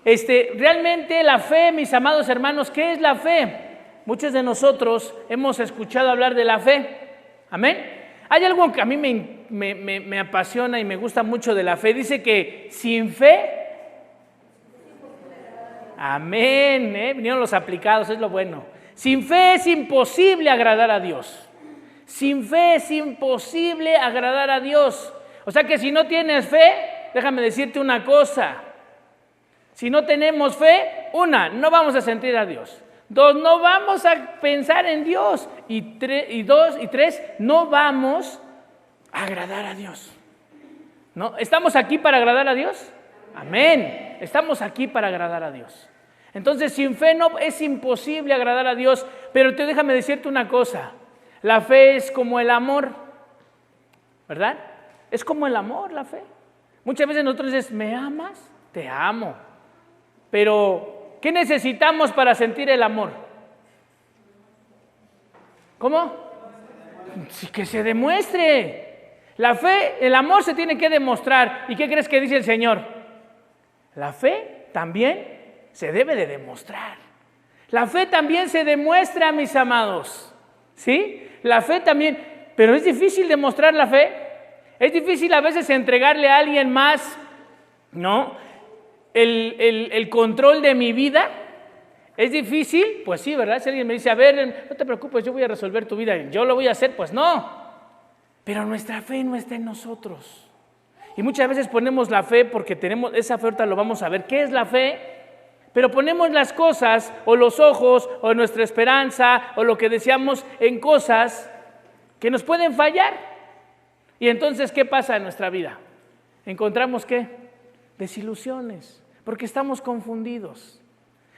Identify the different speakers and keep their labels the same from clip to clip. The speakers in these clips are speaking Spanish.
Speaker 1: Realmente la fe, mis amados hermanos, ¿qué es la fe? Muchos de nosotros hemos escuchado hablar de la fe. Amén. Hay algo que a mí me apasiona y me gusta mucho de la fe. Dice que sin fe, amén, vinieron los aplicados, es lo bueno. Sin fe es imposible agradar a Dios. Sin fe es imposible agradar a Dios. O sea que si no tienes fe, déjame decirte una cosa. Si no tenemos fe, no vamos a sentir a Dios. 2, no vamos a pensar en Dios. Y 3, no vamos a agradar a Dios. ¿No? ¿Estamos aquí para agradar a Dios? Amén. Estamos aquí para agradar a Dios. Entonces, sin fe no es imposible agradar a Dios. Pero déjame decirte una cosa. La fe es como el amor, ¿verdad? Es como el amor, la fe. Muchas veces nosotros decimos, ¿me amas? Te amo. Pero, ¿qué necesitamos para sentir el amor? ¿Cómo? Sí, que se demuestre. La fe, el amor se tiene que demostrar. ¿Y qué crees que dice el Señor? La fe también se debe de demostrar. La fe también se demuestra, mis amados. ¿Sí? La fe también. Pero es difícil demostrar la fe. Es difícil a veces entregarle a alguien más, ¿no?, el control de mi vida. ¿Es difícil? Pues sí, ¿verdad? Si alguien me dice, a ver, no te preocupes, yo voy a resolver tu vida, yo lo voy a hacer, pues no. Pero nuestra fe no está en nosotros. Y muchas veces ponemos la fe porque tenemos esa fe, ahorita lo vamos a ver. ¿Qué es la fe? Pero ponemos las cosas, o los ojos, o nuestra esperanza, o lo que deseamos en cosas que nos pueden fallar. Y entonces, ¿qué pasa en nuestra vida? ¿Encontramos qué? Desilusiones, porque estamos confundidos.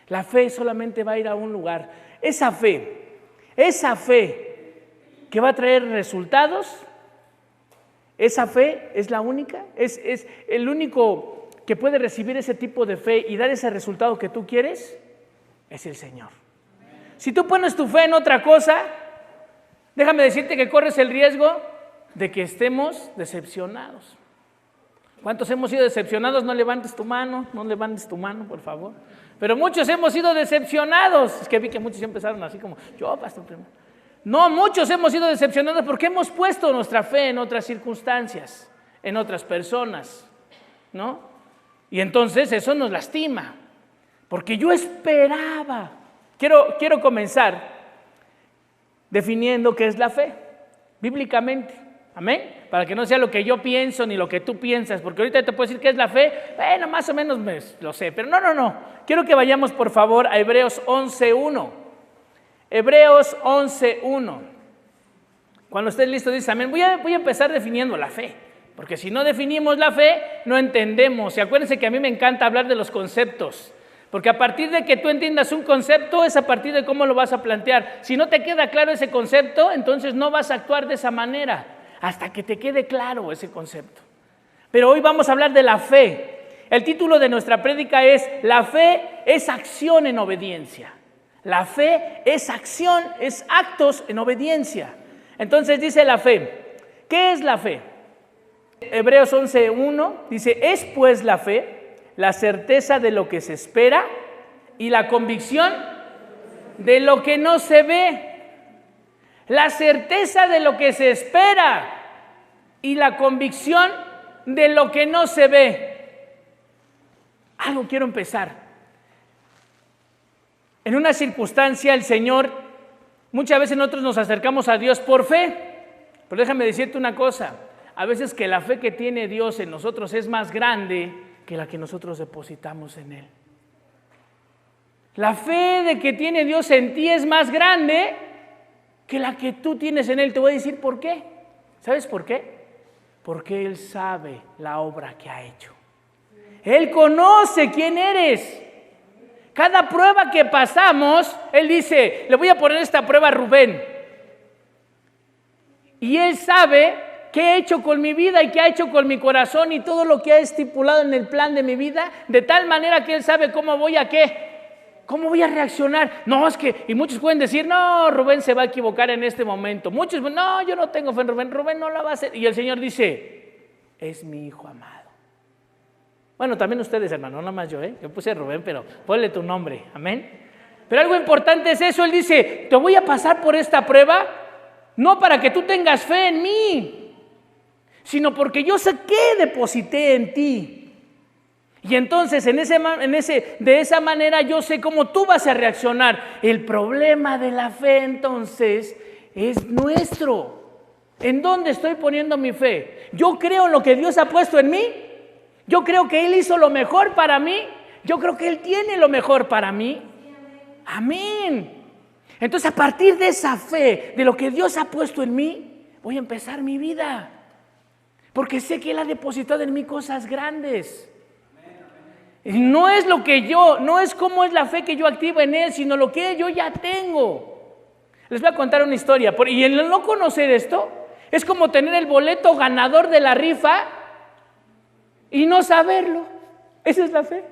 Speaker 1: La fe solamente va a ir a un lugar. Esa fe que va a traer resultados, esa fe es la única, es el único que puede recibir ese tipo de fe y dar ese resultado que tú quieres, es el Señor. Si tú pones tu fe en otra cosa, déjame decirte que corres el riesgo de que estemos decepcionados. ¿Cuántos hemos sido decepcionados? No levantes tu mano, por favor. Pero muchos hemos sido decepcionados. Es que vi que muchos empezaron así como, yo, pastor, primero. No, muchos hemos sido decepcionados porque hemos puesto nuestra fe en otras circunstancias, en otras personas, ¿no? Y entonces eso nos lastima, porque yo esperaba. Quiero comenzar definiendo qué es la fe, bíblicamente. Amén. Para que no sea lo que yo pienso ni lo que tú piensas, porque ahorita te puedo decir qué es la fe. Bueno, más o menos lo sé, pero no. Quiero que vayamos por favor a Hebreos 11:1. Hebreos 11:1. Cuando estés listo dices amén. Voy a empezar definiendo la fe, porque si no definimos la fe, no entendemos. Y acuérdense que a mí me encanta hablar de los conceptos, porque a partir de que tú entiendas un concepto, es a partir de cómo lo vas a plantear. Si no te queda claro ese concepto, entonces no vas a actuar de esa manera, hasta que te quede claro ese concepto. Pero hoy vamos a hablar de la fe. El título de nuestra prédica es La fe es acción en obediencia. La fe es acción, es actos en obediencia. Entonces dice la fe. ¿Qué es la fe? Hebreos 11:1 dice, es pues la fe, la certeza de lo que se espera y la convicción de lo que no se ve. La certeza de lo que se espera y la convicción de lo que no se ve. Algo quiero empezar. En una circunstancia el Señor, muchas veces nosotros nos acercamos a Dios por fe, pero déjame decirte una cosa, a veces que la fe que tiene Dios en nosotros es más grande que la que nosotros depositamos en Él. La fe de que tiene Dios en ti es más grande que la que tú tienes en Él. Te voy a decir por qué. ¿Sabes por qué? Porque Él sabe la obra que ha hecho. Él conoce quién eres. Cada prueba que pasamos, Él dice, le voy a poner esta prueba a Rubén. Y Él sabe qué he hecho con mi vida y qué ha hecho con mi corazón y todo lo que ha estipulado en el plan de mi vida, de tal manera que Él sabe cómo voy a qué. ¿Cómo voy a reaccionar? No, es que, y muchos pueden decir, no, Rubén se va a equivocar en este momento. Muchos, no, yo no tengo fe en Rubén, Rubén no la va a hacer. Y el Señor dice, es mi hijo amado. Bueno, también ustedes, hermano, no nada más yo, Yo puse Rubén, pero ponle tu nombre, amén. Pero algo importante es eso, él dice, te voy a pasar por esta prueba, no para que tú tengas fe en mí, sino porque yo sé que deposité en ti. Y entonces de esa manera yo sé cómo tú vas a reaccionar. El problema de la fe entonces es nuestro. ¿En dónde estoy poniendo mi fe? Yo creo en lo que Dios ha puesto en mí. Yo creo que Él hizo lo mejor para mí. Yo creo que Él tiene lo mejor para mí. Amén. Entonces a partir de esa fe, de lo que Dios ha puesto en mí, voy a empezar mi vida. Porque sé que Él ha depositado en mí cosas grandes. No es no es cómo es la fe que yo activo en Él, sino lo que yo ya tengo. Les voy a contar una historia. Y el no conocer esto es como tener el boleto ganador de la rifa y no saberlo. Esa es la fe.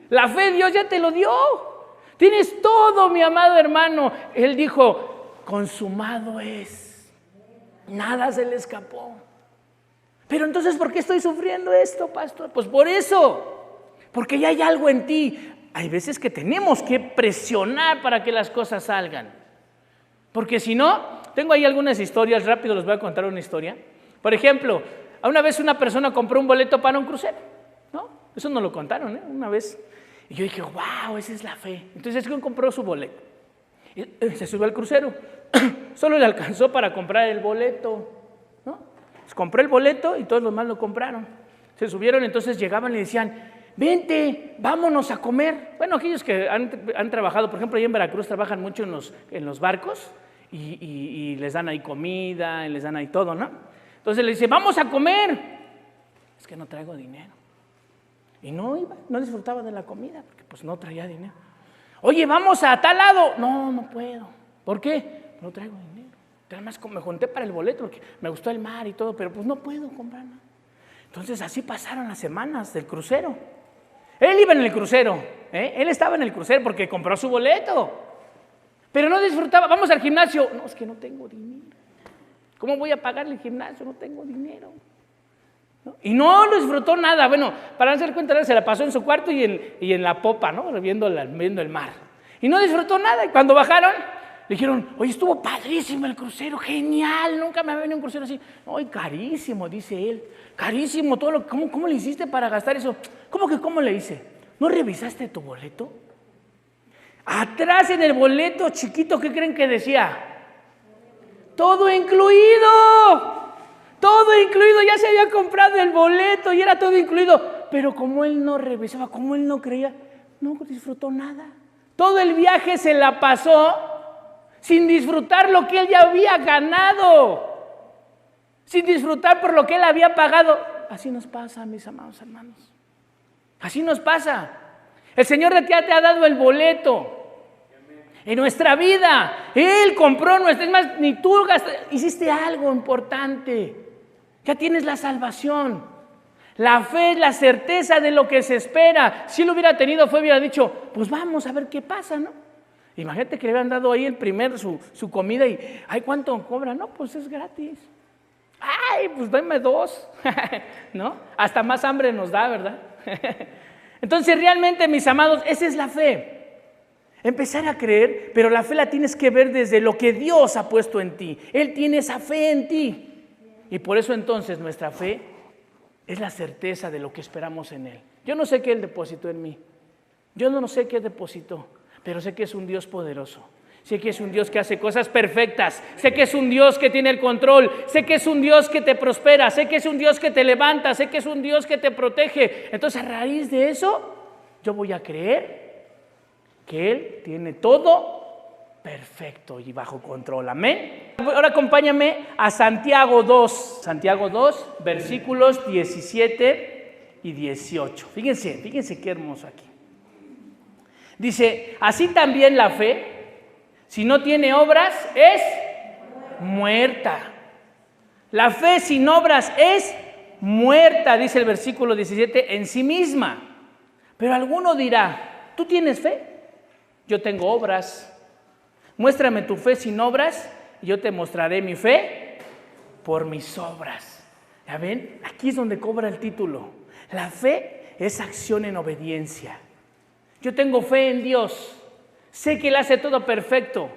Speaker 1: La fe Dios ya te lo dio. Tienes todo, mi amado hermano. Él dijo, consumado es. Nada se le escapó. Pero entonces, ¿por qué estoy sufriendo esto, pastor? Pues por eso. Porque ya hay algo en ti. Hay veces que tenemos que presionar para que las cosas salgan. Porque si no, tengo ahí algunas historias, rápido les voy a contar una historia. Por ejemplo, una vez una persona compró un boleto para un crucero, ¿no? Eso nos lo contaron, una vez. Y yo dije, wow, esa es la fe. Entonces él compró su boleto. Y se subió al crucero. Solo le alcanzó para comprar el boleto, ¿no? Pues compró el boleto y todos los demás lo compraron. Se subieron, entonces llegaban y le decían, vente, vámonos a comer. Bueno, aquellos que han trabajado, por ejemplo, ahí en Veracruz trabajan mucho en los barcos y les dan ahí comida, y les dan ahí todo, ¿no? Entonces le dice, vamos a comer. Es que no traigo dinero. Y no iba, no disfrutaba de la comida porque pues no traía dinero. Oye, vamos a tal lado. No, no puedo. ¿Por qué? No traigo dinero. Además me junté para el boleto porque me gustó el mar y todo, pero pues no puedo comprar nada. Entonces así pasaron las semanas del crucero. Él iba en el crucero, él estaba en el crucero porque compró su boleto, pero no disfrutaba. Vamos al gimnasio. No, es que no tengo dinero. ¿Cómo voy a pagarle el gimnasio? No tengo dinero. ¿No? Y no lo disfrutó nada. Bueno, para hacer cuenta, se la pasó en su cuarto y en la popa, ¿no? Viendo el mar. Y no disfrutó nada. Y cuando bajaron, le dijeron, oye, estuvo padrísimo el crucero, genial, nunca me había venido un crucero así. Ay, carísimo, dice él. Carísimo, ¿cómo le hiciste para gastar eso? ¿Cómo le hice? ¿No revisaste tu boleto? Atrás en el boleto chiquito, ¿qué creen que decía? Todo incluido, ya se había comprado el boleto y era todo incluido. Pero como él no revisaba, como él no creía, no disfrutó nada. Todo el viaje se la pasó sin disfrutar lo que él ya había ganado. Sin disfrutar por lo que él había pagado. Así nos pasa, mis amados hermanos. Así nos pasa. El Señor ya te ha dado el boleto en nuestra vida. Él compró nuestra. Es más, ni tú hiciste algo importante. Ya tienes la salvación. La fe es la certeza de lo que se espera. Si él hubiera tenido fe, hubiera dicho, pues vamos a ver qué pasa, ¿no? Imagínate que le habían dado ahí su comida y, ay, ¿cuánto cobra? No, pues es gratis. Ay, pues dame 2, ¿no? Hasta más hambre nos da, ¿verdad? Entonces realmente, mis amados, esa es la fe. Empezar a creer, pero la fe la tienes que ver desde lo que Dios ha puesto en ti. Él tiene esa fe en ti. Y por eso entonces nuestra fe es la certeza de lo que esperamos en Él. Yo no sé qué Él depositó en mí. Yo no sé qué depositó, pero sé que es un Dios poderoso. Sé que es un Dios que hace cosas perfectas. Sé que es un Dios que tiene el control. Sé que es un Dios que te prospera. Sé que es un Dios que te levanta. Sé que es un Dios que te protege. Entonces, a raíz de eso, yo voy a creer que Él tiene todo perfecto y bajo control. Amén. Ahora acompáñame a Santiago 2. Santiago 2, versículos 17 y 18. Fíjense qué hermoso aquí. Dice, así también la fe, si no tiene obras, es muerta. La fe sin obras es muerta, dice el versículo 17, en sí misma. Pero alguno dirá, ¿tú tienes fe? Yo tengo obras. Muéstrame tu fe sin obras y yo te mostraré mi fe por mis obras. ¿Ya ven? Aquí es donde cobra el título. La fe es acción en obediencia. Yo tengo fe en Dios, sé que Él hace todo perfecto.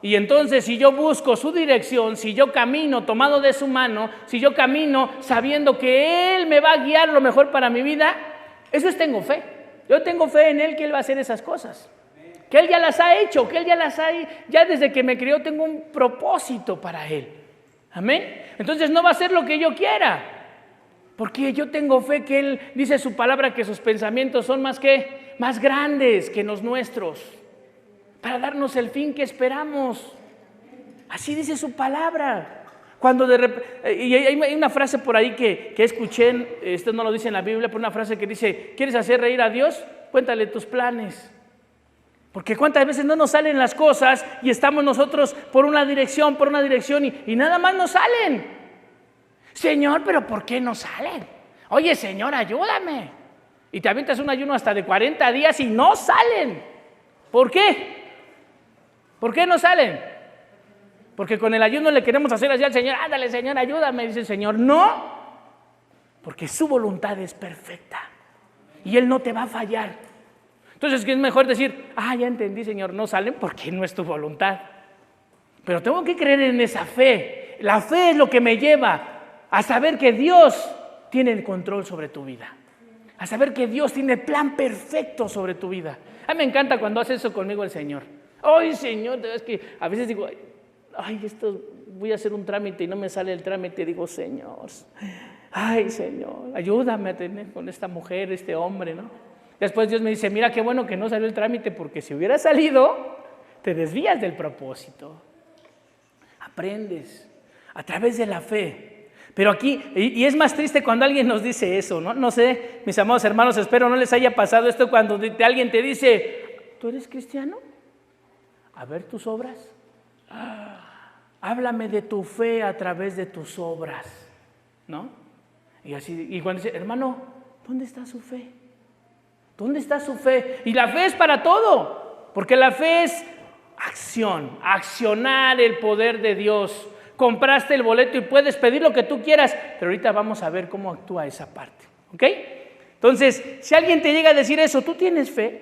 Speaker 1: Y entonces si yo busco su dirección, si yo camino tomado de su mano, si yo camino sabiendo que Él me va a guiar lo mejor para mi vida, eso es tengo fe. Yo tengo fe en Él que Él va a hacer esas cosas. Que Él ya las ha hecho, que Él ya desde que me crió tengo un propósito para Él. Amén. Entonces no va a ser lo que yo quiera, porque yo tengo fe que Él dice su palabra que sus pensamientos son más grandes que los nuestros, para darnos el fin que esperamos. Así dice su palabra. Cuando y hay una frase por ahí que escuché, esto no lo dice en la Biblia, pero una frase que dice: ¿quieres hacer reír a Dios? Cuéntale tus planes. Porque cuántas veces no nos salen las cosas y estamos nosotros por una dirección y nada más nos salen. Señor, pero ¿por qué no salen? Oye, Señor, ayúdame. Y te avientas un ayuno hasta de 40 días y no salen. ¿Por qué? ¿Por qué no salen? Porque con el ayuno le queremos hacer así al Señor: ándale, Señor, ayúdame. Dice el Señor: no, porque su voluntad es perfecta y Él no te va a fallar. Entonces, ¿qué es mejor decir? Ya entendí, Señor, no salen porque no es tu voluntad. Pero tengo que creer en esa fe. La fe es lo que me lleva a saber que Dios tiene el control sobre tu vida, a saber que Dios tiene el plan perfecto sobre tu vida. A mí me encanta cuando hace eso conmigo el Señor. Ay, Señor, es que a veces digo: voy a hacer un trámite y no me sale el trámite. Digo: Señor, Señor, ayúdame a tener con esta mujer, este hombre, ¿no? Después Dios me dice: mira qué bueno que no salió el trámite, porque si hubiera salido, te desvías del propósito. Aprendes a través de la fe. Pero aquí, y es más triste cuando alguien nos dice eso, ¿no? No sé, mis amados hermanos, espero no les haya pasado esto cuando alguien te dice: ¿tú eres cristiano? A ver tus obras. Háblame de tu fe a través de tus obras, ¿no? Y cuando dice: hermano, ¿dónde está su fe? ¿Dónde está su fe? Y la fe es para todo, porque la fe es acción, accionar el poder de Dios. Compraste el boleto y puedes pedir lo que tú quieras, pero ahorita vamos a ver cómo actúa esa parte, ¿ok? Entonces, si alguien te llega a decir eso: ¿tú tienes fe?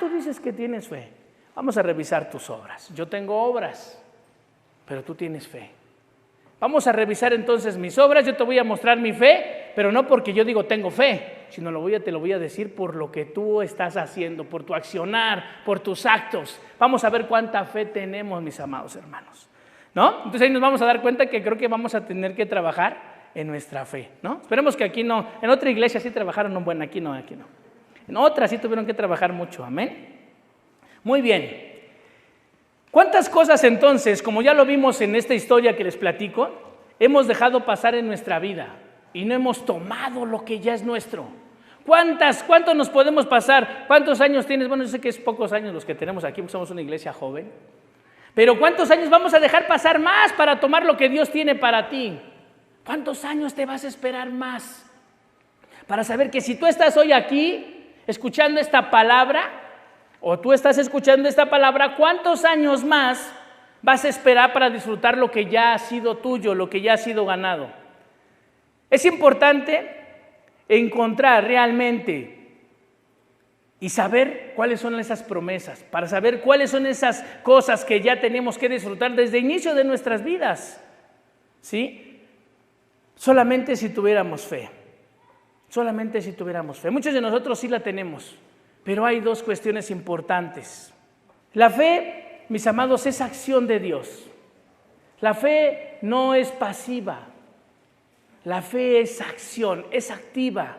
Speaker 1: Tú dices que tienes fe. Vamos a revisar tus obras. Yo tengo obras, pero tú tienes fe. Vamos a revisar entonces mis obras. Yo te voy a mostrar mi fe, pero no porque yo digo tengo fe, sino te lo voy a decir por lo que tú estás haciendo, por tu accionar, por tus actos. Vamos a ver cuánta fe tenemos, mis amados hermanos, ¿no? Entonces ahí nos vamos a dar cuenta que creo que vamos a tener que trabajar en nuestra fe, ¿no? Esperemos que aquí no. En otra iglesia sí trabajaron, aquí no. En otra sí tuvieron que trabajar mucho, amén. Muy bien. ¿Cuántas cosas entonces, como ya lo vimos en esta historia que les platico, hemos dejado pasar en nuestra vida y no hemos tomado lo que ya es nuestro? ¿Cuánto nos podemos pasar? ¿Cuántos años tienes? Bueno, yo sé que es pocos años los que tenemos aquí, porque somos una iglesia joven. Pero ¿cuántos años vamos a dejar pasar más para tomar lo que Dios tiene para ti? ¿Cuántos años te vas a esperar más para saber que si tú estás hoy aquí escuchando esta palabra, o tú estás escuchando esta palabra, cuántos años más vas a esperar para disfrutar lo que ya ha sido tuyo, lo que ya ha sido ganado? Es importante encontrar realmente y saber cuáles son esas promesas, para saber cuáles son esas cosas que ya tenemos que disfrutar desde el inicio de nuestras vidas, ¿sí? Solamente si tuviéramos fe. Solamente si tuviéramos fe. Muchos de nosotros sí la tenemos, pero hay dos cuestiones importantes. La fe, mis amados, es acción de Dios. La fe no es pasiva. La fe es acción, es activa.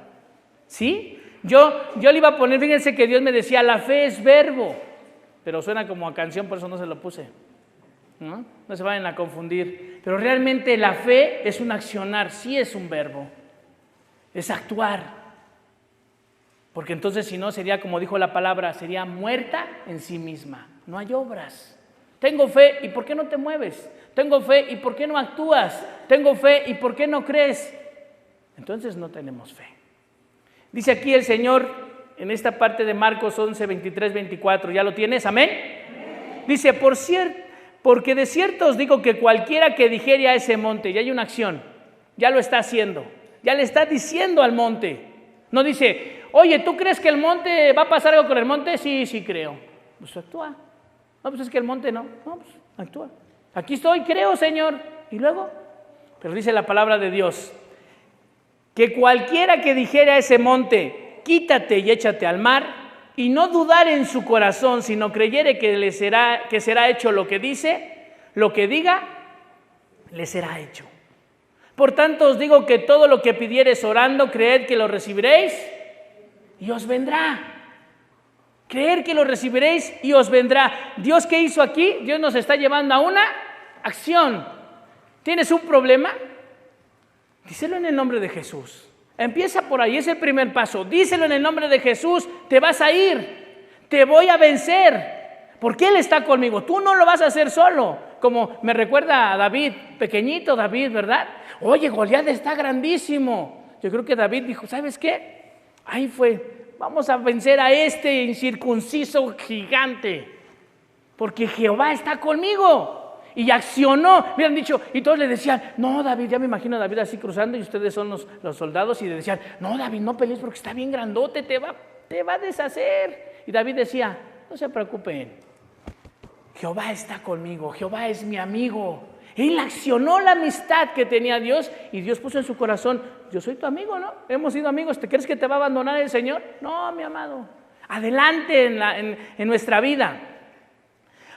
Speaker 1: ¿Sí? Yo le iba a poner, fíjense que Dios me decía: la fe es verbo. Pero suena como a canción, por eso no se lo puse. ¿No? No se vayan a confundir. Pero realmente la fe es un accionar, sí es un verbo. Es actuar. Porque entonces si no sería, como dijo la palabra, sería muerta en sí misma. No hay obras. Tengo fe, ¿y por qué no te mueves? Tengo fe, ¿y por qué no actúas? Tengo fe, ¿y por qué no crees? Entonces no tenemos fe. Dice aquí el Señor en esta parte de Marcos 11, 23, 24. ¿Ya lo tienes? ¿Amén? Amén. Dice: porque de cierto os digo que cualquiera que dijere a ese monte, ya hay una acción, ya lo está haciendo, ya le está diciendo al monte: No dice, oye, ¿tú crees que el monte va a pasar algo con el monte? Sí, sí creo. Pues actúa. No, pues es que el monte no. No, pues actúa. Aquí estoy, creo, Señor. Y luego, pero dice la palabra de Dios, que cualquiera que dijera a ese monte, quítate y échate al mar, y no dudar en su corazón, sino creyere que será hecho lo que dice, lo que diga, le será hecho. Por tanto os digo que todo lo que pidiereis orando, creed que lo recibiréis y os vendrá. Creer que lo recibiréis y os vendrá. ¿Dios qué hizo aquí? Dios nos está llevando a una acción. ¿Tienes un problema? Díselo en el nombre de Jesús. Empieza por ahí, es el primer paso. Díselo en el nombre de Jesús, te vas a ir, te voy a vencer, porque Él está conmigo. Tú no lo vas a hacer solo, como me recuerda a David, pequeñito David, ¿verdad? Oye, Goliat está grandísimo. Yo creo que David dijo, ¿sabes qué? Ahí fue, vamos a vencer a este incircunciso gigante, porque Jehová está conmigo. Y accionó, me han dicho, y todos le decían, no David, ya me imagino a David así cruzando y ustedes son los soldados y le decían, no David, no pelees porque está bien grandote, te va a deshacer. Y David decía, no se preocupen, Jehová está conmigo, Jehová es mi amigo. Él accionó la amistad que tenía Dios y Dios puso en su corazón, yo soy tu amigo, ¿no? Hemos sido amigos, ¿te crees que te va a abandonar el Señor? No, mi amado, adelante en nuestra vida.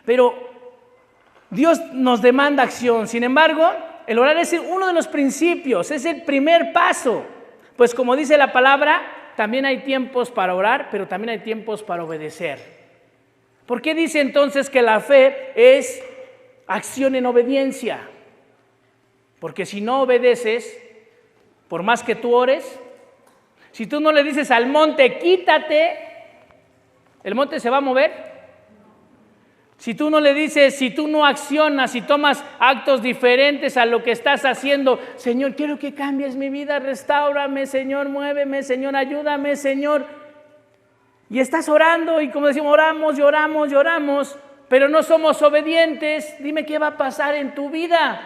Speaker 1: Pero Dios nos demanda acción. Sin embargo, el orar es uno de los principios, es el primer paso. Pues como dice la palabra, también hay tiempos para orar, pero también hay tiempos para obedecer. ¿Por qué dice entonces que la fe es acción en obediencia? Porque si no obedeces, por más que tú ores, si tú no le dices al monte, quítate, ¿el monte se va a mover? Si tú no le dices, si tú no accionas, si tomas actos diferentes a lo que estás haciendo, Señor, quiero que cambies mi vida, restáurame, Señor, muéveme, Señor, ayúdame, Señor. Y estás orando y como decimos, oramos y oramos y oramos, pero no somos obedientes. Dime qué va a pasar en tu vida.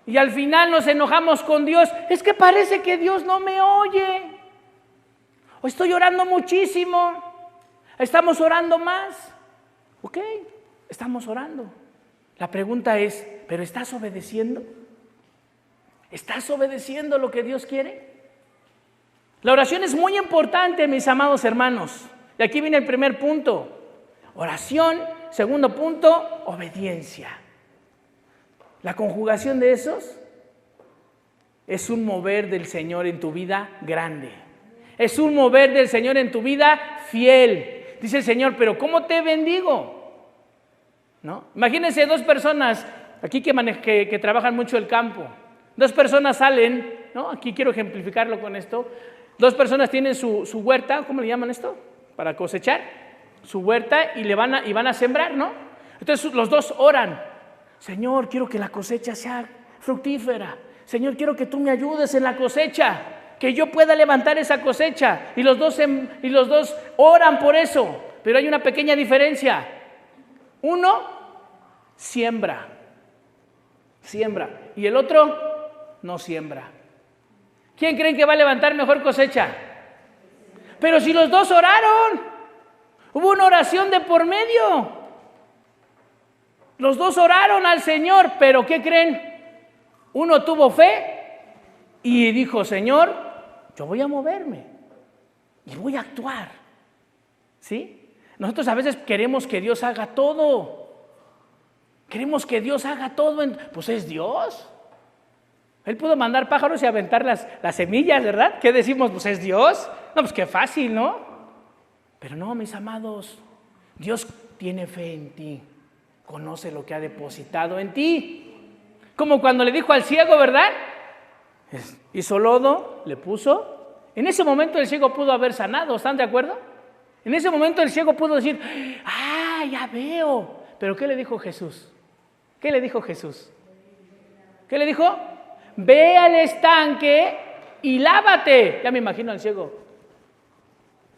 Speaker 1: Y al final nos enojamos con Dios. Es que parece que Dios no me oye. O estoy orando muchísimo. Estamos orando más. Ok. Estamos orando. La pregunta es, ¿pero estás obedeciendo? ¿Estás obedeciendo lo que Dios quiere? La oración es muy importante, mis amados hermanos. Y aquí viene el primer punto. Oración. Segundo punto, obediencia. La conjugación de esos es un mover del Señor en tu vida grande. Es un mover del Señor en tu vida fiel. Dice el Señor, ¿pero cómo te bendigo? ¿No? Imagínense dos personas aquí que trabajan mucho el campo. Dos personas salen, ¿no? Aquí quiero ejemplificarlo con esto. Dos personas tienen su huerta, ¿cómo le llaman esto? Para cosechar, su huerta y van a sembrar, ¿no? Entonces los dos oran. Señor, quiero que la cosecha sea fructífera. Señor, quiero que tú me ayudes en la cosecha, que yo pueda levantar esa cosecha. Y los dos oran por eso. Pero hay una pequeña diferencia. Uno siembra y el otro no siembra. ¿Quién creen que va a levantar mejor cosecha? Pero si los dos oraron, hubo una oración de por medio. Los dos oraron al Señor, pero ¿qué creen? Uno tuvo fe y dijo, Señor, yo voy a moverme y voy a actuar. ¿Sí? Nosotros a veces queremos que Dios haga todo. Queremos que Dios haga todo. Pues es Dios. Él pudo mandar pájaros y aventar las semillas, ¿verdad? ¿Qué decimos? Pues es Dios. No, pues qué fácil, ¿no? Pero no, mis amados. Dios tiene fe en ti. Conoce lo que ha depositado en ti. Como cuando le dijo al ciego, ¿verdad? Hizo lodo, le puso. En ese momento el ciego pudo haber sanado. ¿Están de acuerdo? En ese momento el ciego pudo decir, ¡ah, ya veo! Pero ¿qué le dijo Jesús? ¿Qué le dijo Jesús? ¿Qué le dijo? Ve al estanque y lávate. Ya me imagino al ciego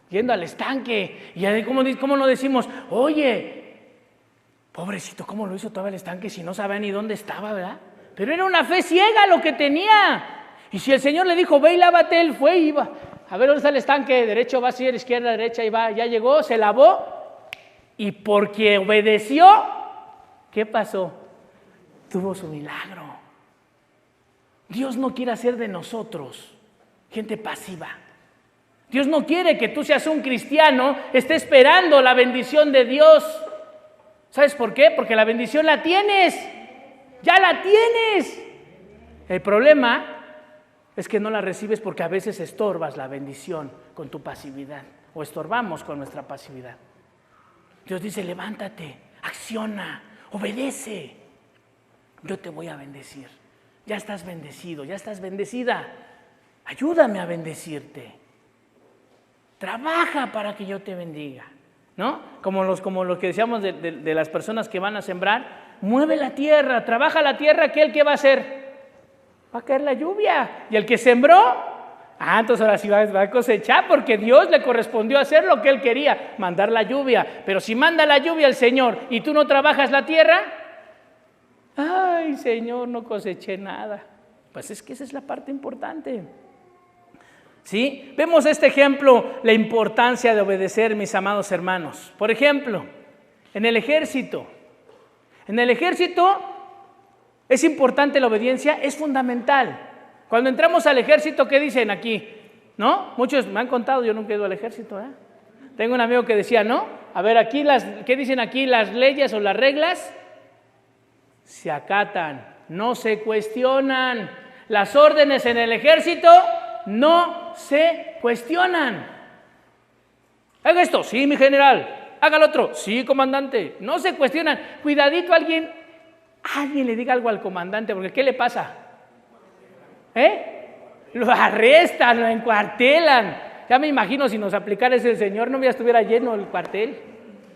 Speaker 1: yendo al estanque. Y ¿cómo no decimos, oye, pobrecito, ¿cómo lo hizo todo el estanque si no sabía ni dónde estaba, verdad? Pero era una fe ciega lo que tenía. Y si el Señor le dijo, ve y lávate, él fue y iba a ver dónde está el estanque, derecho va así, izquierda, derecha, y va, ya llegó, se lavó, y porque obedeció, ¿qué pasó? Tuvo su milagro. Dios no quiere hacer de nosotros gente pasiva. Dios no quiere que tú seas un cristiano, esté esperando la bendición de Dios. ¿Sabes por qué? Porque la bendición la tienes, ya la tienes. El problema es que no la recibes porque a veces estorbas la bendición con tu pasividad, o estorbamos con nuestra pasividad. Dios dice, levántate, acciona, obedece. Yo te voy a bendecir. Ya estás bendecido, ya estás bendecida. Ayúdame a bendecirte. Trabaja para que yo te bendiga, ¿no? Como lo que decíamos de las personas que van a sembrar. Mueve la tierra, trabaja la tierra, ¿qué el que va a hacer? Va a caer la lluvia. Y el que sembró, entonces ahora sí va a cosechar, porque Dios le correspondió hacer lo que Él quería, mandar la lluvia. Pero si manda la lluvia el Señor y tú no trabajas la tierra, ay, Señor, no coseché nada. Pues es que esa es la parte importante. ¿Sí? Vemos este ejemplo, la importancia de obedecer, mis amados hermanos. Por ejemplo, en el ejército es importante la obediencia, es fundamental. Cuando entramos al ejército, ¿qué dicen aquí? ¿No? Muchos me han contado, yo nunca he ido al ejército, ¿eh? Tengo un amigo que decía, ¿no? A ver, aquí ¿qué dicen aquí? Las leyes o las reglas se acatan, no se cuestionan. Las órdenes en el ejército no se cuestionan. Haga esto, sí, mi general. Haga lo otro, sí, comandante. No se cuestionan. Cuidadito, alguien le diga algo al comandante, porque ¿qué le pasa? Lo arrestan, lo encuartelan. Ya me imagino si nos aplicara ese señor, no ya estuviera lleno el cuartel,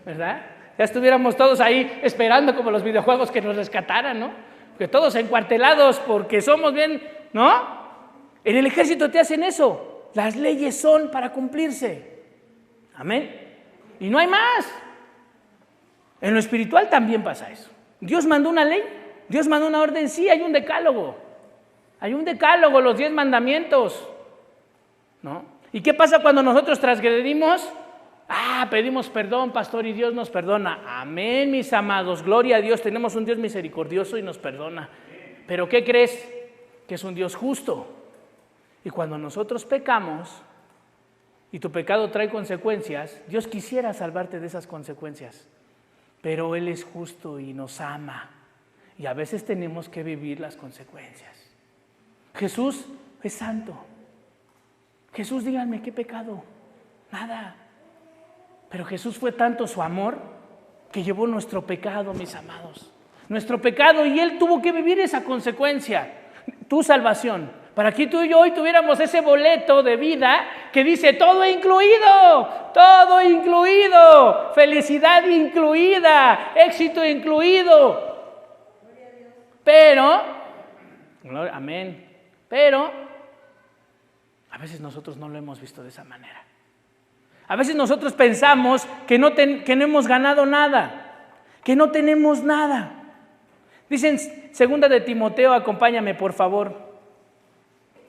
Speaker 1: ¿verdad? Ya estuviéramos todos ahí esperando como los videojuegos que nos rescataran, ¿no? Que todos encuartelados porque somos bien, ¿no? En el ejército te hacen eso. Las leyes son para cumplirse. Amén. Y no hay más. En lo espiritual también pasa eso. Dios mandó una ley, Dios mandó una orden, sí, hay un decálogo. Hay un decálogo, los 10 mandamientos, ¿no? ¿Y qué pasa cuando nosotros transgredimos? Pedimos perdón, pastor, y Dios nos perdona. Amén, mis amados, gloria a Dios, tenemos un Dios misericordioso y nos perdona. Pero ¿qué crees? Que es un Dios justo. Y cuando nosotros pecamos, y tu pecado trae consecuencias, Dios quisiera salvarte de esas consecuencias. Pero Él es justo y nos ama. Y a veces tenemos que vivir las consecuencias. Jesús es santo. Jesús, díganme, ¿qué pecado? Nada. Pero Jesús fue tanto su amor que llevó nuestro pecado, mis amados. Nuestro pecado, y Él tuvo que vivir esa consecuencia. Tu salvación. Para que tú y yo hoy tuviéramos ese boleto de vida que dice todo incluido, felicidad incluida, éxito incluido. Pero, amén, pero a veces nosotros no lo hemos visto de esa manera. A veces nosotros pensamos que no hemos ganado nada, que no tenemos nada. Dicen, segunda de Timoteo, acompáñame por favor.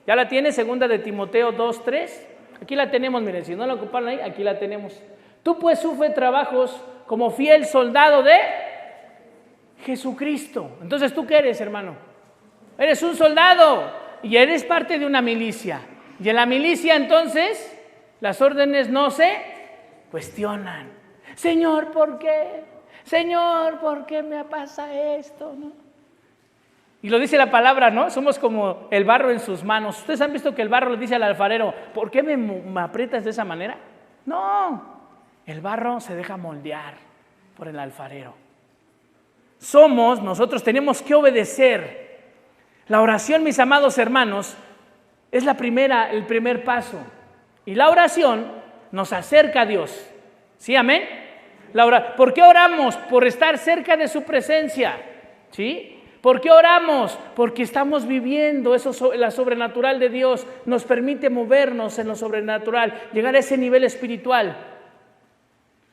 Speaker 1: ¿Ya la tiene? Segunda de Timoteo 2:3. Aquí la tenemos, miren, si no la ocuparon ahí, aquí la tenemos. Tú pues sufre trabajos como fiel soldado de Jesucristo. Entonces, ¿tú qué eres, hermano? Eres un soldado y eres parte de una milicia. Y en la milicia, entonces, las órdenes no se cuestionan. Señor, ¿por qué? Señor, ¿por qué me pasa esto? ¿No? Y lo dice la palabra, ¿no? Somos como el barro en sus manos. ¿Ustedes han visto que el barro le dice al alfarero, ¿por qué me aprietas de esa manera? No, el barro se deja moldear por el alfarero. Nosotros tenemos que obedecer. La oración, mis amados hermanos, es el primer paso. Y la oración nos acerca a Dios. ¿Sí, amén? ¿Por qué oramos? Por estar cerca de su presencia. ¿Sí? ¿Por qué oramos? Porque estamos viviendo la sobrenatural de Dios. Nos permite movernos en lo sobrenatural, llegar a ese nivel espiritual.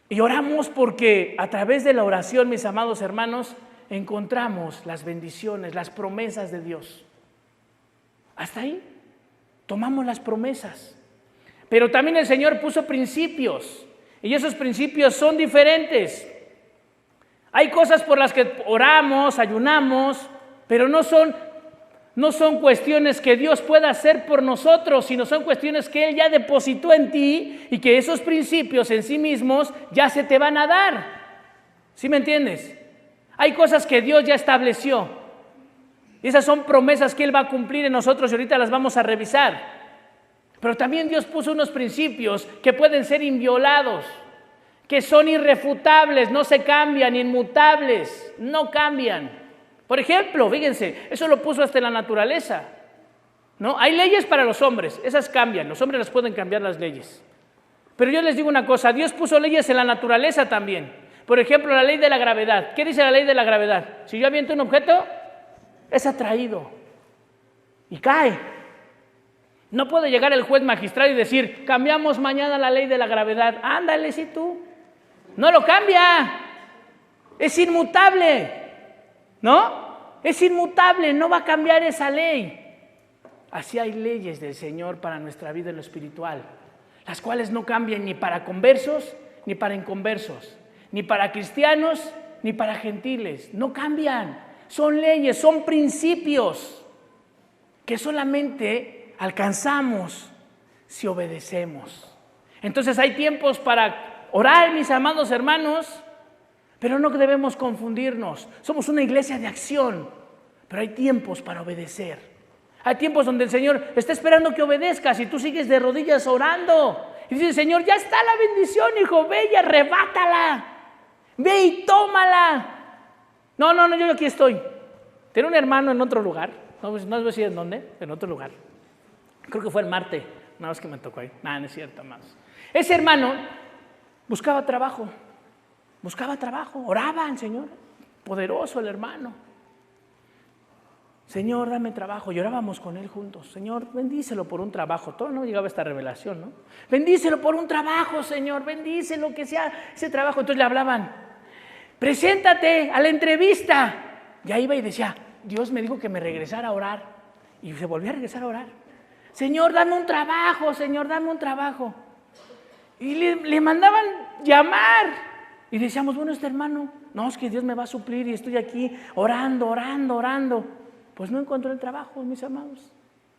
Speaker 1: Y oramos porque a través de la oración, mis amados hermanos, encontramos las bendiciones, las promesas de Dios. Hasta ahí, tomamos las promesas. Pero también el Señor puso principios, y esos principios son diferentes. Hay cosas por las que oramos, ayunamos, pero no son cuestiones que Dios pueda hacer por nosotros, sino son cuestiones que Él ya depositó en ti y que esos principios en sí mismos ya se te van a dar. ¿Sí me entiendes? Hay cosas que Dios ya estableció y esas son promesas que Él va a cumplir en nosotros y ahorita las vamos a revisar. Pero también Dios puso unos principios que pueden ser inviolados, que son irrefutables, no se cambian, inmutables, no cambian. Por ejemplo, fíjense, eso lo puso hasta en la naturaleza, ¿no? Hay leyes para los hombres, esas cambian, los hombres las pueden cambiar las leyes. Pero yo les digo una cosa, Dios puso leyes en la naturaleza también. Por ejemplo, la ley de la gravedad. ¿Qué dice la ley de la gravedad? Si yo aviento un objeto, es atraído y cae. No puede llegar el juez magistrado y decir, cambiamos mañana la ley de la gravedad. Ándale, si tú. No lo cambia. Es inmutable. ¿No? Es inmutable, no va a cambiar esa ley. Así hay leyes del Señor para nuestra vida en lo espiritual, las cuales no cambian ni para conversos, ni para inconversos, ni para cristianos, ni para gentiles. No cambian. Son leyes, son principios que solamente alcanzamos si obedecemos. Entonces hay tiempos para orar, mis amados hermanos, pero no debemos confundirnos. Somos una iglesia de acción, pero hay tiempos para obedecer. Hay tiempos donde el Señor está esperando que obedezcas y tú sigues de rodillas orando. Y dices, Señor, ya está la bendición, hijo, ve y arrebátala. Ve y tómala. No, yo aquí estoy. Tenía un hermano en otro lugar, no voy a decir en dónde, en otro lugar. Creo que fue el Marte, una vez que me tocó ahí. No es cierto, más. Ese hermano buscaba trabajo, oraba al Señor, poderoso el hermano. Señor, dame trabajo. Y orábamos con él juntos. Señor, bendícelo por un trabajo. Todo no llegaba esta revelación, ¿no? Bendícelo por un trabajo, Señor. Bendícelo que sea ese trabajo. Entonces le hablaban, preséntate a la entrevista. Ya iba y decía, Dios me dijo que me regresara a orar. Y se volvió a regresar a orar. Señor, dame un trabajo, Señor, dame un trabajo. Y le mandaban llamar. Y decíamos, bueno, este hermano, no, es que Dios me va a suplir y estoy aquí orando. Pues no encontró el trabajo, mis amados.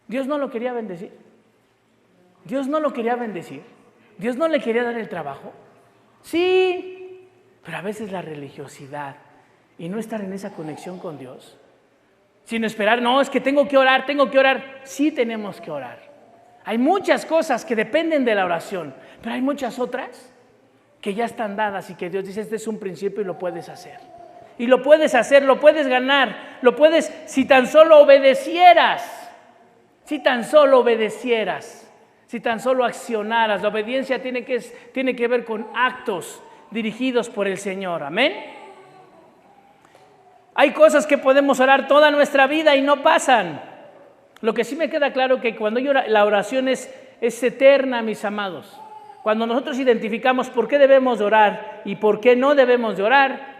Speaker 1: Dios no lo quería bendecir. Dios no le quería dar el trabajo. Sí, pero a veces la religiosidad y no estar en esa conexión con Dios, sin esperar, no, es que tengo que orar. Sí tenemos que orar. Hay muchas cosas que dependen de la oración, pero hay muchas otras que ya están dadas y que Dios dice, este es un principio y lo puedes hacer. Y lo puedes hacer, lo puedes ganar, lo puedes si tan solo obedecieras, si tan solo accionaras. La obediencia tiene que ver con actos dirigidos por el Señor, amén. Hay cosas que podemos orar toda nuestra vida y no pasan. Lo que sí me queda claro que cuando la oración es eterna, mis amados. Cuando nosotros identificamos por qué debemos de orar y por qué no debemos de orar,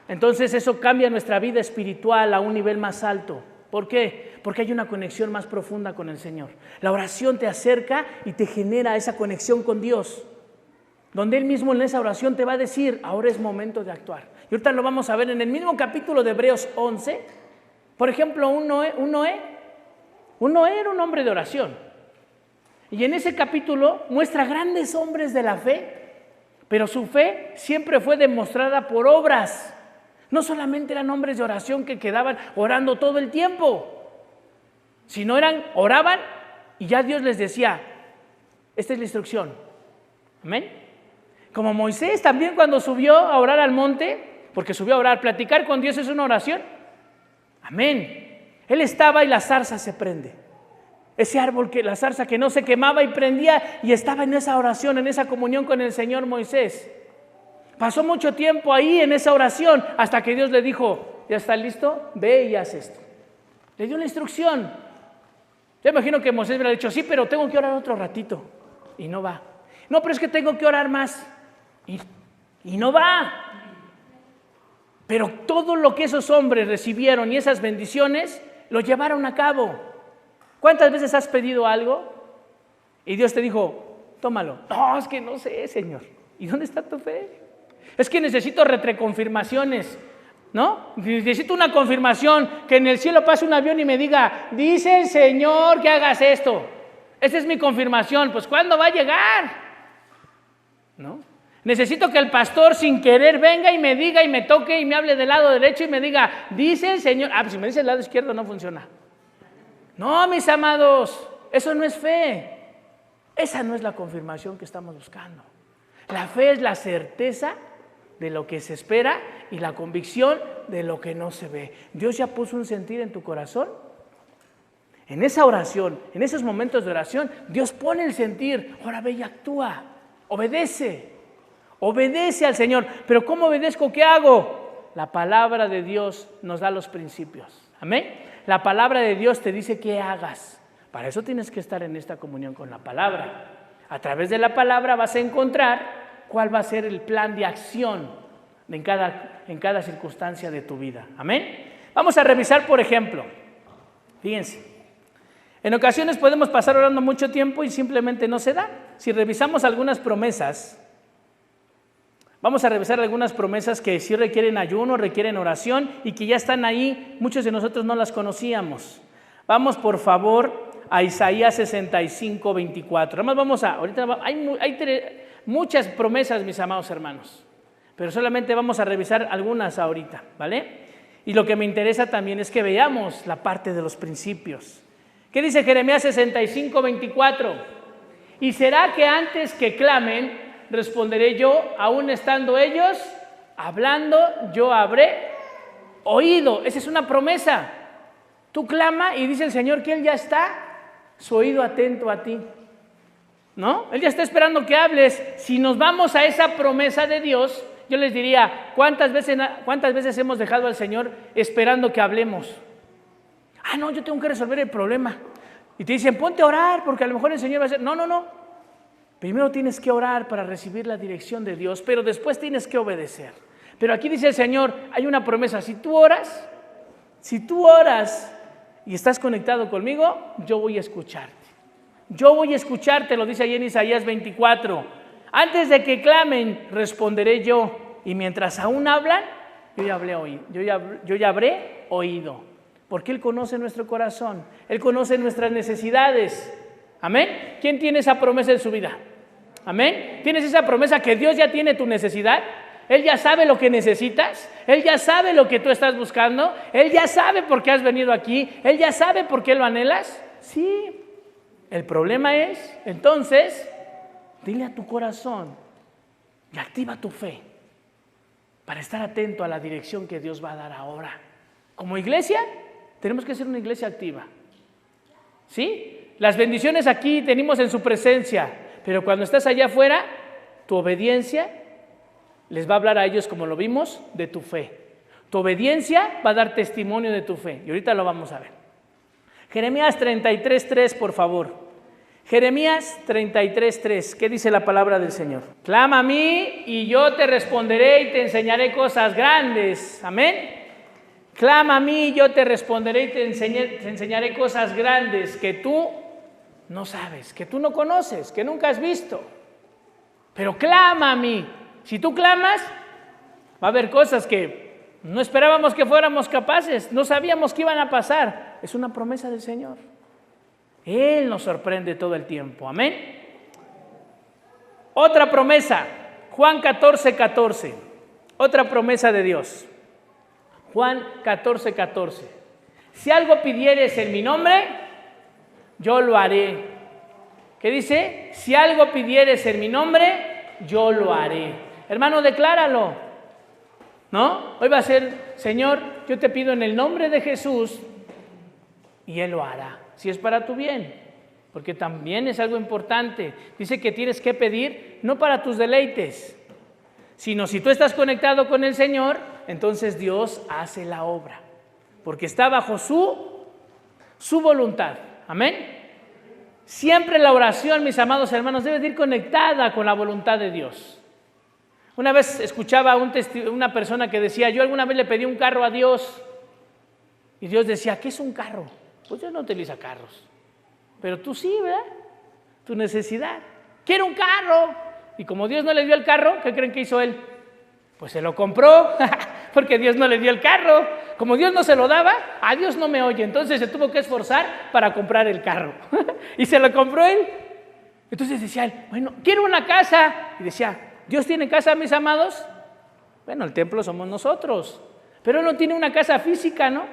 Speaker 1: entonces eso cambia nuestra vida espiritual a un nivel más alto. ¿Por qué? Porque hay una conexión más profunda con el Señor. La oración te acerca y te genera esa conexión con Dios, donde Él mismo en esa oración te va a decir, ahora es momento de actuar. Y ahorita lo vamos a ver en el mismo capítulo de Hebreos 11. Por ejemplo, un Noé era un hombre de oración. Y en ese capítulo muestra grandes hombres de la fe, pero su fe siempre fue demostrada por obras. No solamente eran hombres de oración que quedaban orando todo el tiempo, sino oraban y ya Dios les decía, esta es la instrucción. Amén. Como Moisés también cuando subió a orar al monte, porque subió a orar, platicar con Dios es una oración. Amén. Él estaba y la zarza se prende. Ese árbol, la zarza que no se quemaba y prendía, y estaba en esa oración, en esa comunión con el Señor Moisés. Pasó mucho tiempo ahí en esa oración hasta que Dios le dijo, ¿ya está listo? Ve y haz esto. Le dio la instrucción. Yo imagino que Moisés hubiera dicho, sí, pero tengo que orar otro ratito. Y no va. No, pero es que tengo que orar más. Y no va. Pero todo lo que esos hombres recibieron y esas bendiciones, lo llevaron a cabo. ¿Cuántas veces has pedido algo y Dios te dijo, tómalo. No, es que no sé, Señor. ¿Y dónde está tu fe? Es que necesito retreconfirmaciones, ¿no? Necesito una confirmación, que en el cielo pase un avión y me diga, dice el Señor que hagas esto. Esa es mi confirmación. Pues ¿cuándo va a llegar? ¿No? Necesito que el pastor sin querer venga y me diga y me toque y me hable del lado derecho y me diga, dice el Señor. Pues si me dice el lado izquierdo no funciona. No, mis amados, eso no es fe. Esa no es la confirmación que estamos buscando. La fe es la certeza de lo que se espera y la convicción de lo que no se ve. Dios ya puso un sentir en tu corazón. En esa oración, en esos momentos de oración, Dios pone el sentir. Ahora ve y actúa, obedece al Señor. Pero ¿cómo obedezco? ¿Qué hago? La palabra de Dios nos da los principios. Amén. La palabra de Dios te dice qué hagas. Para eso tienes que estar en esta comunión con la palabra. A través de la palabra vas a encontrar cuál va a ser el plan de acción en cada circunstancia de tu vida. Amén. Vamos a revisar, por ejemplo, fíjense, en ocasiones podemos pasar orando mucho tiempo y simplemente no se da. Si revisamos algunas promesas, vamos a revisar algunas promesas que sí requieren ayuno, requieren oración y que ya están ahí, muchos de nosotros no las conocíamos. Vamos por favor a Isaías 65, 24. Además vamos ahorita hay muchas promesas, mis amados hermanos, pero solamente vamos a revisar algunas ahorita, ¿vale? Y lo que me interesa también es que veamos la parte de los principios. ¿Qué dice Jeremías 65, 24? Y será que antes que clamen, responderé yo, aún estando ellos hablando, yo habré oído. Esa es una promesa. Tú clama y dice el Señor que Él ya está, su oído atento a ti, ¿no? Él ya está esperando que hables. Si nos vamos a esa promesa de Dios, yo les diría, ¿cuántas veces hemos dejado al Señor esperando que hablemos? No, yo tengo que resolver el problema. Y te dicen, ponte a orar, porque a lo mejor el Señor va a decir, no. Primero tienes que orar para recibir la dirección de Dios, pero después tienes que obedecer. Pero aquí dice el Señor, hay una promesa, si tú oras y estás conectado conmigo, yo voy a escucharte. Yo voy a escucharte, lo dice ahí en Isaías 24. Antes de que clamen, responderé yo. Y mientras aún hablan, yo ya habré oído. Porque Él conoce nuestro corazón. Él conoce nuestras necesidades. ¿Amén? ¿Quién tiene esa promesa en su vida? ¿Amén? ¿Tienes esa promesa que Dios ya tiene tu necesidad? Él ya sabe lo que necesitas. Él ya sabe lo que tú estás buscando. Él ya sabe por qué has venido aquí. Él ya sabe por qué lo anhelas. Sí. El problema es, entonces, dile a tu corazón y activa tu fe para estar atento a la dirección que Dios va a dar ahora. Como iglesia, tenemos que ser una iglesia activa. ¿Sí? Las bendiciones aquí tenemos en su presencia, pero cuando estás allá afuera, tu obediencia les va a hablar a ellos, como lo vimos, de tu fe. Tu obediencia va a dar testimonio de tu fe. Y ahorita lo vamos a ver. Jeremías 33:3, por favor. Jeremías 33:3. ¿Qué dice la palabra del Señor? Clama a mí y yo te responderé y te enseñaré cosas grandes. Amén. Clama a mí y yo te responderé y te enseñaré cosas grandes que tú no sabes, que tú no conoces, que nunca has visto. Pero clama a mí. Si tú clamas, va a haber cosas que no esperábamos que fuéramos capaces, no sabíamos que iban a pasar. Es una promesa del Señor. Él nos sorprende todo el tiempo. Amén. Otra promesa, Juan 14:14. Otra promesa de Dios. Juan 14:14. Si algo pidieres en mi nombre, yo lo haré. ¿Qué dice? Si algo pidieres en mi nombre, yo lo haré. Hermano, decláralo. ¿No? Hoy va a ser, Señor, yo te pido en el nombre de Jesús, y Él lo hará. Si es para tu bien, porque también es algo importante. Dice que tienes que pedir no para tus deleites, sino si tú estás conectado con el Señor, entonces Dios hace la obra, porque está bajo su voluntad. Amén. Siempre la oración, mis amados hermanos, debe de ir conectada con la voluntad de Dios. Una vez escuchaba una persona que decía, yo alguna vez le pedí un carro a Dios, y Dios decía, ¿qué es un carro? Pues Dios no utiliza carros, pero tú sí, ¿verdad? Tu necesidad. quiero un carro. Y como Dios no le dio el carro, ¿qué creen que hizo él? Pues se lo compró, porque Dios no le dio el carro. Como Dios no se lo daba, a Dios no me oye. Entonces se tuvo que esforzar para comprar el carro. Y se lo compró él. Entonces decía él, bueno, quiero una casa. Y decía, ¿Dios tiene casa, mis amados? Bueno, el templo somos nosotros. Pero él no tiene una casa física, ¿no?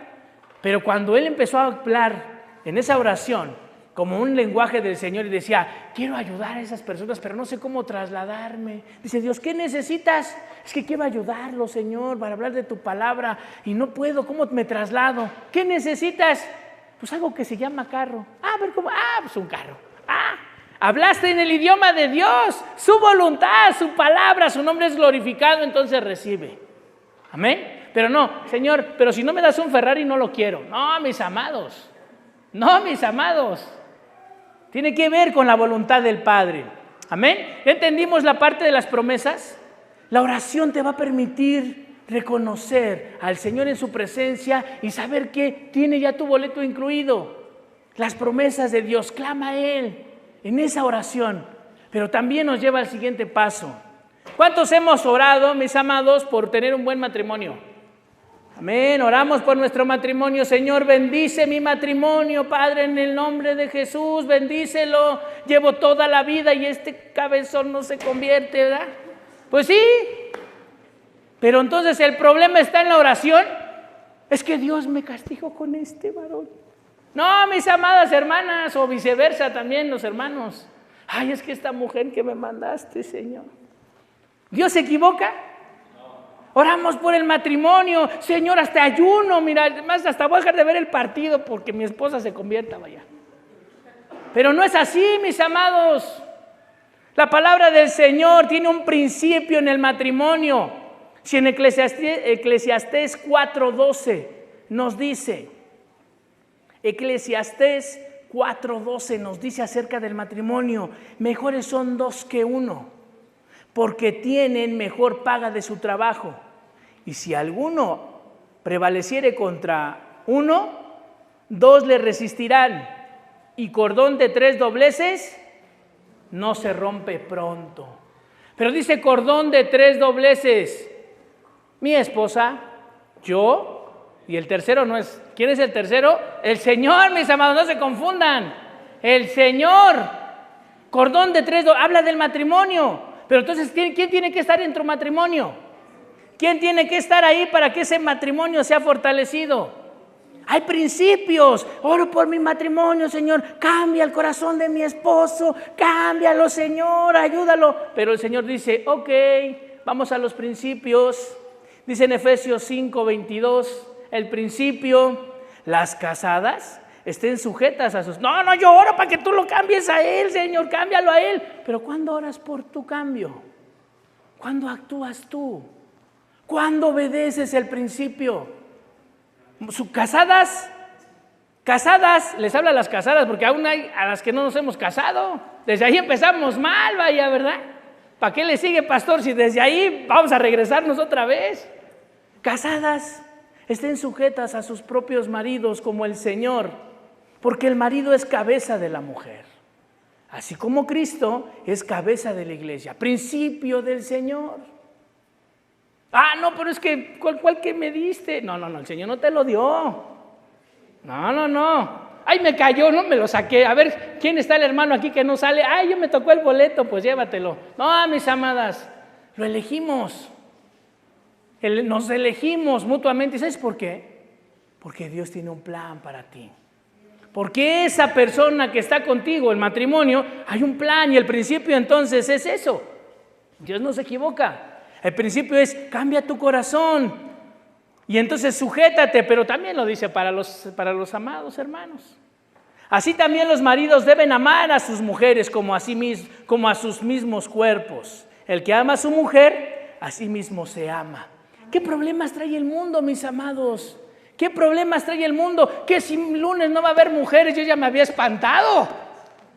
Speaker 1: Pero cuando él empezó a hablar en esa oración, como un lenguaje del Señor, y decía, quiero ayudar a esas personas, pero no sé cómo trasladarme. Dice Dios, ¿qué necesitas? Es que quiero ayudarlo, Señor, para hablar de tu palabra, y no puedo, ¿cómo me traslado? ¿Qué necesitas? Pues algo que se llama carro. A ver, ¿cómo? Pues un carro. Hablaste en el idioma de Dios, su voluntad, su palabra, su nombre es glorificado, entonces recibe. Amén. Pero no, Señor, pero si no me das un Ferrari no lo quiero. No, mis amados. No, mis amados. Tiene que ver con la voluntad del Padre. Amén. ¿Ya entendimos la parte de las promesas? La oración te va a permitir reconocer al Señor en su presencia y saber que tiene ya tu boleto incluido. Las promesas de Dios, clama a Él en esa oración. Pero también nos lleva al siguiente paso. ¿Cuántos hemos orado, mis amados, por tener un buen matrimonio? Amén, oramos por nuestro matrimonio. Señor, bendice mi matrimonio, Padre, en el nombre de Jesús, bendícelo. Llevo toda la vida y este cabezón no se convierte, ¿verdad? Pues sí, pero entonces el problema está en la oración. Es que Dios me castigó con este varón. No, mis amadas hermanas, o viceversa también los hermanos. Ay, es que esta mujer que me mandaste, Señor. ¿Dios se equivoca? Oramos por el matrimonio, Señor, hasta ayuno, mira, además hasta voy a dejar de ver el partido porque mi esposa se convierta, vaya. Pero no es así, mis amados. La palabra del Señor tiene un principio en el matrimonio. Si en Eclesiastés 4:12 nos dice, Eclesiastés 4:12 nos dice acerca del matrimonio, mejores son dos que uno, porque tienen mejor paga de su trabajo. Y si alguno prevaleciere contra uno, dos le resistirán, y cordón de 3 dobleces no se rompe pronto. Pero dice cordón de 3 dobleces, mi esposa, yo, y el tercero no es, ¿quién es el tercero? El Señor, mis amados, no se confundan, el Señor. Cordón de 3 dobleces, habla del matrimonio. Pero entonces, ¿quién tiene que estar en tu matrimonio? ¿Quién tiene que estar ahí para que ese matrimonio sea fortalecido? Hay principios. Oro por mi matrimonio, Señor. Cambia el corazón de mi esposo. Cámbialo, Señor. Ayúdalo. Pero el Señor dice, ok, vamos a los principios. Dice en Efesios 5:22, el principio, las casadas estén sujetas a sus... No, yo oro para que tú lo cambies a él, Señor, cámbialo a él. Pero ¿cuándo oras por tu cambio? ¿Cuándo actúas tú? ¿Cuándo obedeces el principio? Casadas, les habla a las casadas, porque aún hay a las que no nos hemos casado. Desde ahí empezamos mal, vaya, ¿verdad? ¿Para qué le sigue, pastor, si desde ahí vamos a regresarnos otra vez? Casadas, estén sujetas a sus propios maridos como el Señor, porque el marido es cabeza de la mujer, así como Cristo es cabeza de la iglesia, principio del Señor. No, pero es que, ¿cuál que me diste? No, el Señor no te lo dio. No. Ay, me cayó, no me lo saqué. A ver, ¿quién está el hermano aquí que no sale? Ay, yo me tocó el boleto, pues llévatelo. No, mis amadas, lo elegimos. Nos elegimos mutuamente. ¿Sabes por qué? Porque Dios tiene un plan para ti. Porque esa persona que está contigo, el matrimonio, hay un plan y el principio entonces es eso. Dios no se equivoca. El principio es cambia tu corazón y entonces sujétate, pero también lo dice para los amados hermanos. Así también los maridos deben amar a sus mujeres como a sus mismos cuerpos. El que ama a su mujer, a sí mismo se ama. ¿Qué problemas trae el mundo, mis amados? ¿Qué problemas trae el mundo? Que si lunes no va a haber mujeres, yo ya me había espantado.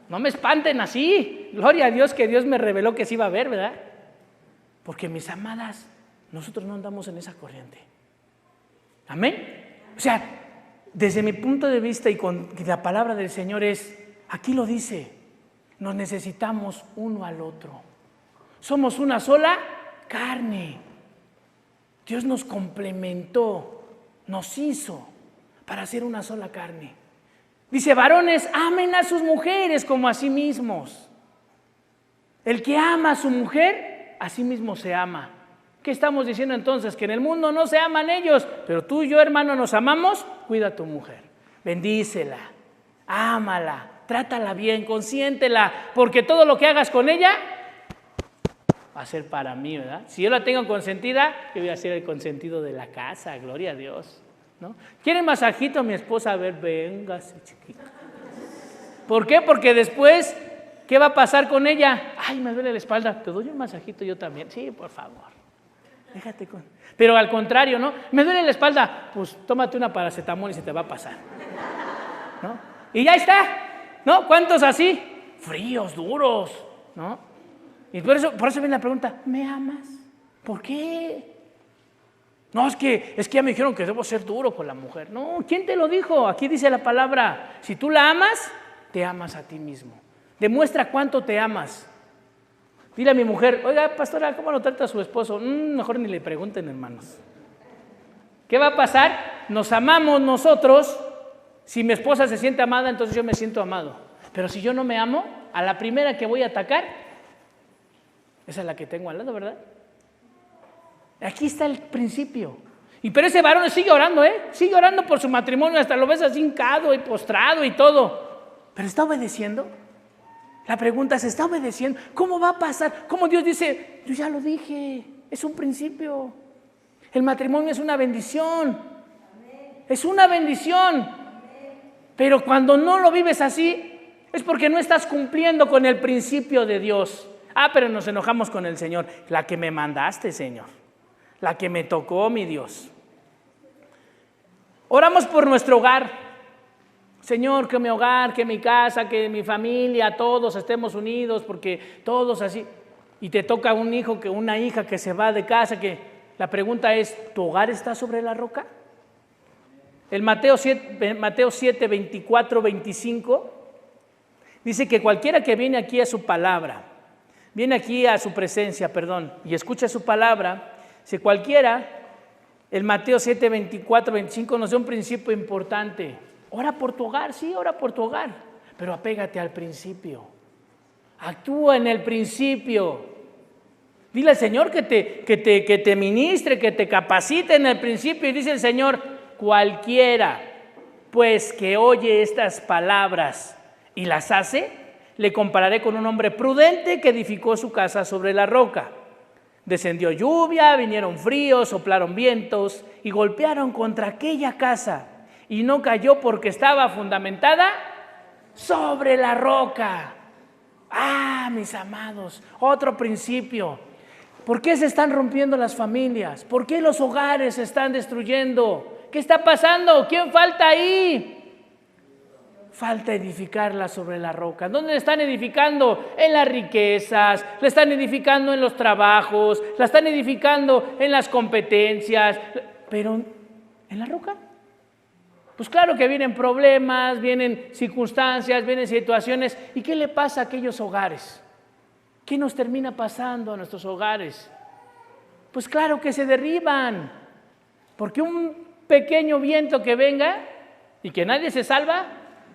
Speaker 1: No me espanten así. Gloria a Dios que Dios me reveló que sí iba a haber, ¿verdad? Porque, mis amadas, nosotros no andamos en esa corriente. ¿Amén? O sea, desde mi punto de vista y con la palabra del Señor aquí lo dice. nos necesitamos uno al otro. Somos una sola carne. Dios nos complementó, nos hizo para ser una sola carne. Dice, varones, amen a sus mujeres como a sí mismos. El que ama a su mujer, a sí mismo se ama. ¿Qué estamos diciendo entonces? Que en el mundo no se aman ellos, pero tú y yo, hermano, nos amamos. Cuida a tu mujer, bendícela, ámala, trátala bien, consiéntela, porque todo lo que hagas con ella va a ser para mí, ¿verdad? Si yo la tengo consentida, yo voy a ser el consentido de la casa, gloria a Dios, ¿no? ¿Quieren masajito a mi esposa? A ver, véngase, chiquita. ¿Por qué? Porque después, ¿qué va a pasar con ella? Ay, me duele la espalda, ¿te doy un masajito yo también? Sí, por favor, déjate con... Pero al contrario, ¿no? Me duele la espalda, pues tómate una paracetamol y se te va a pasar, ¿no? Y ya está, ¿no? ¿Cuántos así? Fríos, duros, ¿no? Y por eso viene la pregunta, ¿me amas? ¿Por qué? No, es que ya me dijeron que debo ser duro con la mujer. No, ¿quién te lo dijo? Aquí dice la palabra, si tú la amas, te amas a ti mismo. Demuestra cuánto te amas. Dile a mi mujer, oiga, pastora, ¿cómo lo trata su esposo? Mejor ni le pregunten, hermanos. ¿Qué va a pasar? Nos amamos nosotros. Si mi esposa se siente amada, entonces yo me siento amado. Pero si yo no me amo, a la primera que voy a atacar, esa es la que tengo al lado, ¿verdad? Aquí está el principio. Pero ese varón sigue orando, sigue orando por su matrimonio, hasta lo ves así hincado y postrado y todo. ¿Pero está obedeciendo? La pregunta es, ¿está obedeciendo? ¿Cómo va a pasar? ¿Cómo Dios dice? Yo ya lo dije, es un principio. El matrimonio es una bendición. Es una bendición. Pero cuando no lo vives así, es porque no estás cumpliendo con el principio de Dios. Pero nos enojamos con el Señor. La que me mandaste, Señor. La que me tocó, mi Dios. Oramos por nuestro hogar. Señor, que mi hogar, que mi casa, que mi familia, todos estemos unidos, porque todos así. Y te toca un hijo, una hija que se va de casa, que la pregunta es, ¿tu hogar está sobre la roca? El Mateo 7, 24, 25, dice que cualquiera que viene aquí a su palabra, viene aquí a su presencia, y escucha su palabra, si cualquiera, el Mateo 7, 24, 25 nos da un principio importante. Ora por tu hogar, sí, ora por tu hogar, pero apégate al principio. Actúa en el principio. Dile al Señor que te ministre, que te capacite en el principio. Y dice el Señor, cualquiera, pues, que oye estas palabras y las hace, le compararé con un hombre prudente que edificó su casa sobre la roca. Descendió lluvia, vinieron fríos, soplaron vientos y golpearon contra aquella casa. Y no cayó porque estaba fundamentada sobre la roca. Mis amados, otro principio. ¿Por qué se están rompiendo las familias? ¿Por qué los hogares se están destruyendo? ¿Qué está pasando? ¿Quién falta ahí? Falta edificarla sobre la roca. ¿Dónde la están edificando? En las riquezas, la están edificando en los trabajos, la están edificando en las competencias, pero ¿en la roca? Pues claro que vienen problemas, vienen circunstancias, vienen situaciones. ¿Y qué le pasa a aquellos hogares? ¿Qué nos termina pasando a nuestros hogares? Pues claro que se derriban, porque un pequeño viento que venga y que nadie se salva,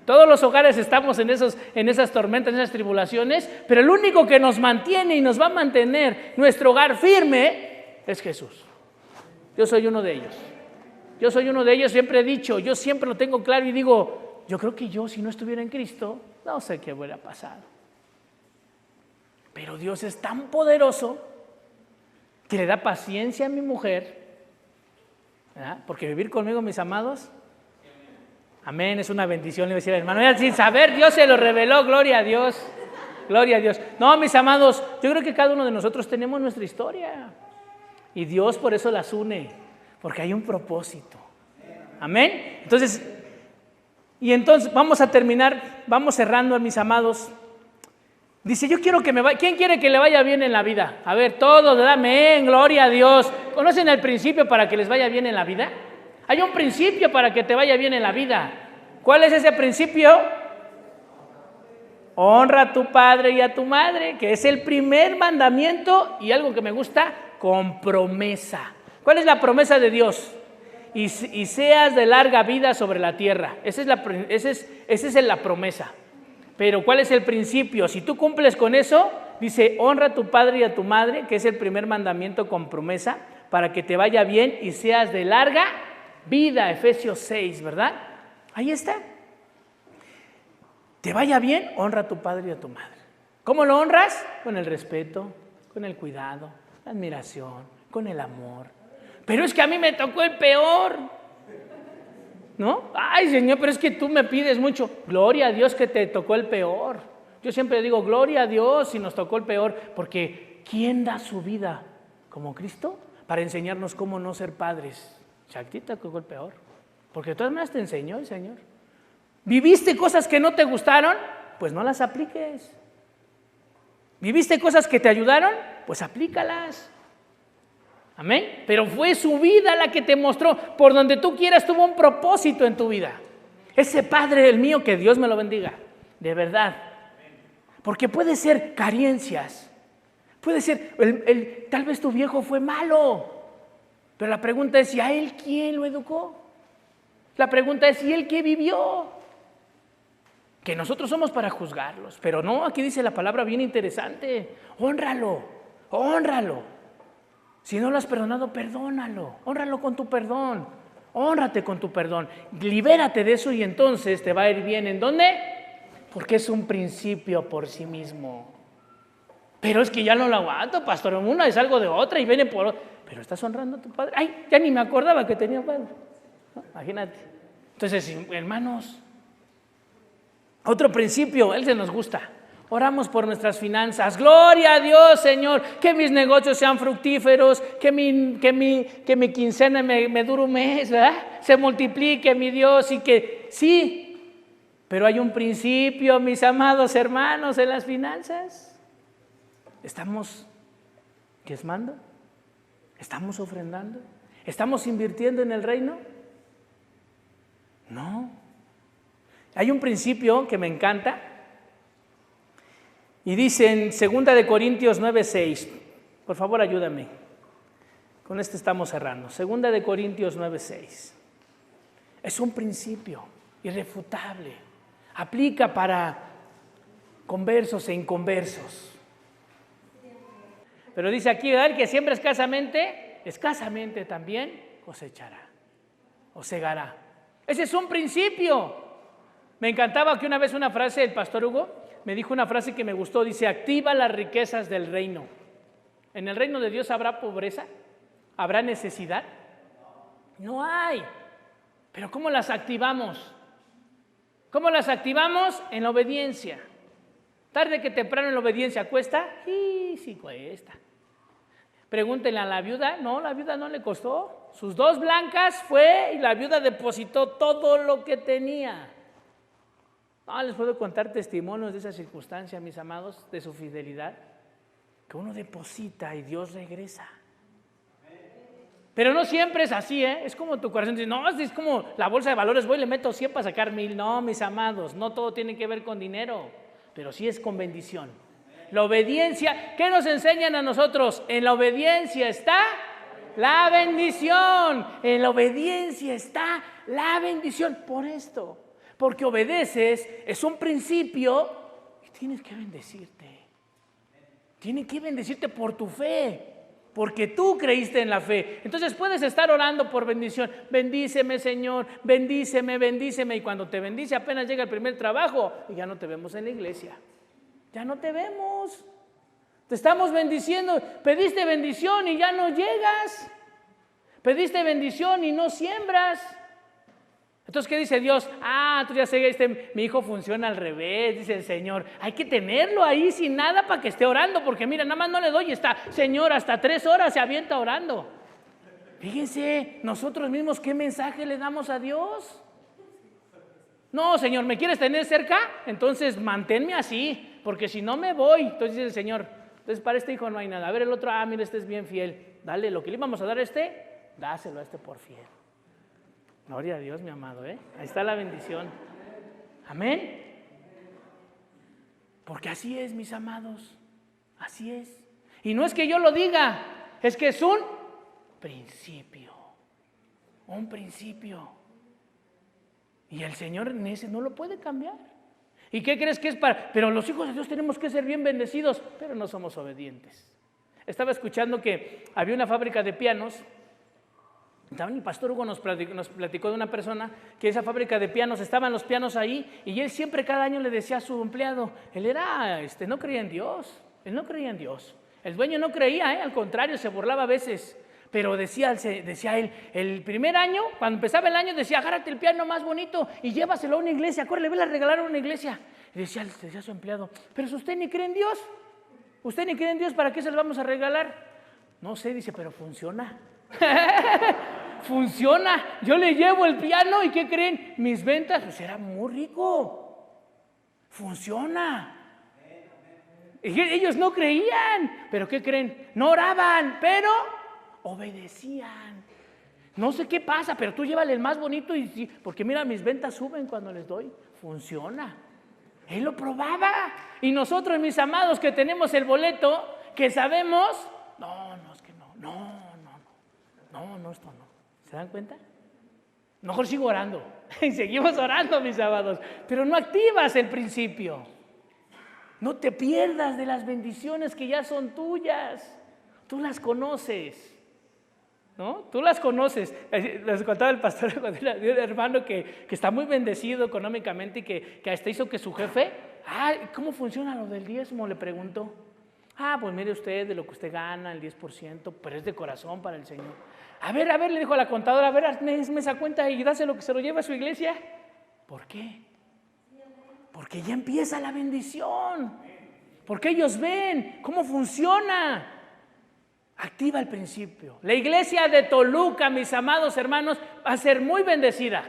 Speaker 1: todos los hogares estamos en esas tormentas, en esas tribulaciones, pero el único que nos mantiene y nos va a mantener nuestro hogar firme es Jesús. Yo soy uno de ellos. Yo soy uno de ellos, siempre he dicho, yo siempre lo tengo claro y digo, yo creo que yo si no estuviera en Cristo, no sé qué hubiera pasado. Pero Dios es tan poderoso que le da paciencia a mi mujer, ¿verdad? Porque vivir conmigo, mis amados, amén, es una bendición, le voy a decir al hermano, sin saber Dios se lo reveló, gloria a Dios, gloria a Dios. No, mis amados, yo creo que cada uno de nosotros tenemos nuestra historia y Dios por eso las une. Porque hay un propósito. Amén. Entonces vamos a terminar, vamos cerrando, mis amados. Dice, yo quiero que me vaya. ¿Quién quiere que le vaya bien en la vida? A ver, todos, amén, gloria a Dios. ¿Conocen el principio para que les vaya bien en la vida? Hay un principio para que te vaya bien en la vida. ¿Cuál es ese principio? honra a tu padre y a tu madre, que es el primer mandamiento, y algo que me gusta, con promesa. ¿Cuál es la promesa de Dios? Y seas de larga vida sobre la tierra. Esa es la promesa. Pero ¿cuál es el principio? Si tú cumples con eso, dice, honra a tu padre y a tu madre, que es el primer mandamiento con promesa, para que te vaya bien y seas de larga vida. Efesios 6, ¿verdad? Ahí está. Te vaya bien, honra a tu padre y a tu madre. ¿Cómo lo honras? Con el respeto, con el cuidado, la admiración, con el amor. Pero es que a mí me tocó el peor, ¿no? Ay, Señor, pero es que tú me pides mucho. Gloria a Dios que te tocó el peor. Yo siempre digo, gloria a Dios si nos tocó el peor, porque ¿quién da su vida como Cristo para enseñarnos cómo no ser padres? O a ti te tocó el peor, porque de todas maneras te enseñó el Señor. ¿Viviste cosas que no te gustaron? Pues no las apliques. ¿Viviste cosas que te ayudaron? Pues aplícalas. Amén. Pero fue su vida la que te mostró. Por donde tú quieras tuvo un propósito en tu vida. Ese Padre, el mío, que Dios me lo bendiga. De verdad. Porque puede ser carencias. Puede ser, tal vez tu viejo fue malo. Pero la pregunta es, ¿y a él quién lo educó? La pregunta es, ¿y él qué vivió? Que nosotros somos para juzgarlos. Pero no, aquí dice la palabra bien interesante. Hónralo, hónralo. Si no lo has perdonado, perdónalo. Hónralo con tu perdón. Hónrate con tu perdón. Libérate de eso y entonces te va a ir bien. ¿En dónde? Porque es un principio por sí mismo. Pero es que ya no lo aguanto, pastor. Una es algo de otra y viene por otra. Pero estás honrando a tu padre. Ay, ya ni me acordaba que tenía padre. ¿No? Imagínate. Entonces, hermanos, otro principio, él se nos gusta. Oramos por nuestras finanzas. Gloria a Dios, Señor, que mis negocios sean fructíferos, que mi quincena me dure un mes, ¿verdad? Se multiplique, mi Dios, y que sí, pero hay un principio, mis amados hermanos, en las finanzas. ¿Estamos diezmando? ¿Estamos ofrendando? ¿Estamos invirtiendo en el reino? No. Hay un principio que me encanta. Y dice en 2 Corintios 9:6, por favor ayúdame, con este estamos cerrando. 2 Corintios 9:6, es un principio irrefutable, aplica para conversos e inconversos. Pero dice aquí, ¿verdad? El que siembra escasamente también cosechará o segará. Ese es un principio. Me encantaba que una vez una frase del pastor Hugo me dijo una frase que me gustó, dice, activa las riquezas del reino. ¿En el reino de Dios habrá pobreza? ¿Habrá necesidad? No hay. ¿Pero cómo las activamos? ¿Cómo las activamos? En la obediencia. Tarde que temprano en la obediencia, ¿cuesta? Sí cuesta. Pregúntenle a la viuda, no, la viuda no le costó. Sus 2 blancas fue y la viuda depositó todo lo que tenía. No, les puedo contar testimonios de esa circunstancia, mis amados, de su fidelidad, que uno deposita y Dios regresa. Pero no siempre es así, ¿eh? Es como tu corazón dice, no, es como la bolsa de valores, voy y le meto 100 para sacar 1000. No, mis amados, no todo tiene que ver con dinero, pero sí es con bendición. La obediencia, ¿qué nos enseñan a nosotros? En la obediencia está la bendición. En la obediencia está la bendición. Por esto. Porque obedeces, es un principio y tienes que bendecirte. Tienes que bendecirte por tu fe, porque tú creíste en la fe. Entonces puedes estar orando por bendición. Bendíceme, Señor, bendíceme, bendíceme. Y cuando te bendice apenas llega el primer trabajo y ya no te vemos en la iglesia. Ya no te vemos. Te estamos bendiciendo. Pediste bendición y ya no llegas. Pediste bendición y no siembras. Entonces, ¿qué dice Dios? Tú ya sé, mi hijo funciona al revés, dice el Señor. Hay que tenerlo ahí sin nada para que esté orando, porque mira, nada más no le doy y está, Señor, hasta 3 horas se avienta orando. Fíjense, nosotros mismos, ¿qué mensaje le damos a Dios? No, Señor, ¿me quieres tener cerca? Entonces, manténme así, porque si no me voy. Entonces dice el Señor, entonces para este hijo no hay nada. A ver el otro, mira, este es bien fiel. Dale, lo que le íbamos a dar a este, dáselo a este por fiel. Gloria a Dios, mi amado, ¿eh? Ahí está la bendición. Amén. Porque así es, mis amados, así es. Y no es que yo lo diga, es que es un principio. Un principio. Y el Señor en ese no lo puede cambiar. ¿Y qué crees que es para? Pero los hijos de Dios tenemos que ser bien bendecidos, pero no somos obedientes. Estaba escuchando que había una fábrica de pianos. También el pastor Hugo nos platicó de una persona que esa fábrica de pianos, estaban los pianos ahí, y él siempre cada año le decía a su empleado, él era, no creía en Dios, él no creía en Dios. El dueño no creía, al contrario, se burlaba a veces. Pero decía él, el primer año, cuando empezaba el año, decía, agárrate el piano más bonito y llévaselo a una iglesia, córrele, vele a regalar a una iglesia. Y decía a su empleado, pero si usted ni cree en Dios, usted ni cree en Dios, ¿para qué se lo vamos a regalar? No sé, dice, pero funciona. Funciona. Yo le llevo el piano y ¿qué creen? Mis ventas, pues era muy rico. Funciona. Y ellos no creían, pero ¿qué creen? No oraban, pero obedecían. No sé qué pasa, pero tú llévale el más bonito y sí, porque mira, mis ventas suben cuando les doy. Funciona. Él lo probaba. Y nosotros, mis amados, que tenemos el boleto, que sabemos, es que esto no. ¿Se dan cuenta? Mejor sigo orando. Y seguimos orando, mis amados. Pero no activas el principio. No te pierdas de las bendiciones que ya son tuyas. Tú las conoces. ¿No? Tú las conoces. Les contaba el pastor de un hermano que está muy bendecido económicamente y que hasta hizo que su jefe, ¿cómo funciona lo del diezmo? Le preguntó. Pues mire usted, de lo que usted gana, el 10%, pero es de corazón para el Señor. A ver, le dijo a la contadora, a ver, hazme esa cuenta y dáselo que se lo lleve a su iglesia. ¿Por qué? Porque ya empieza la bendición. Porque ellos ven cómo funciona. Activa el principio. La iglesia de Toluca, mis amados hermanos, va a ser muy bendecida.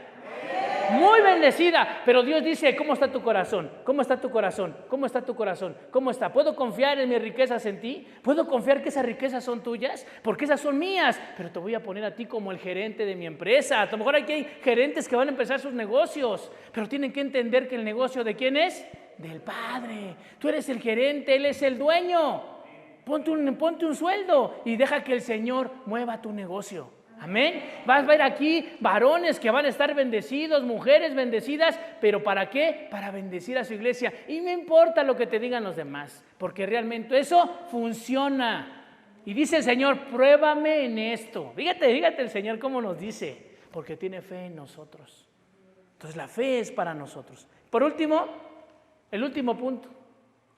Speaker 1: Muy bendecida. Pero Dios dice, ¿cómo está tu corazón? ¿Cómo está tu corazón? ¿Cómo está tu corazón? ¿Cómo está? ¿Puedo confiar en mis riquezas en ti? ¿Puedo confiar que esas riquezas son tuyas? Porque esas son mías. Pero te voy a poner a ti como el gerente de mi empresa. A lo mejor aquí hay gerentes que van a empezar sus negocios, pero tienen que entender que el negocio ¿de quién es? Del Padre. Tú eres el gerente, Él es el dueño. Ponte un sueldo y deja que el Señor mueva tu negocio. Amén. Vas a ver aquí varones que van a estar bendecidos, mujeres bendecidas, pero ¿para qué? Para bendecir a su iglesia. Y no importa lo que te digan los demás, porque realmente eso funciona. Y dice el Señor, pruébame en esto. Fíjate el Señor cómo nos dice, porque tiene fe en nosotros. Entonces la fe es para nosotros. Por último, el último punto,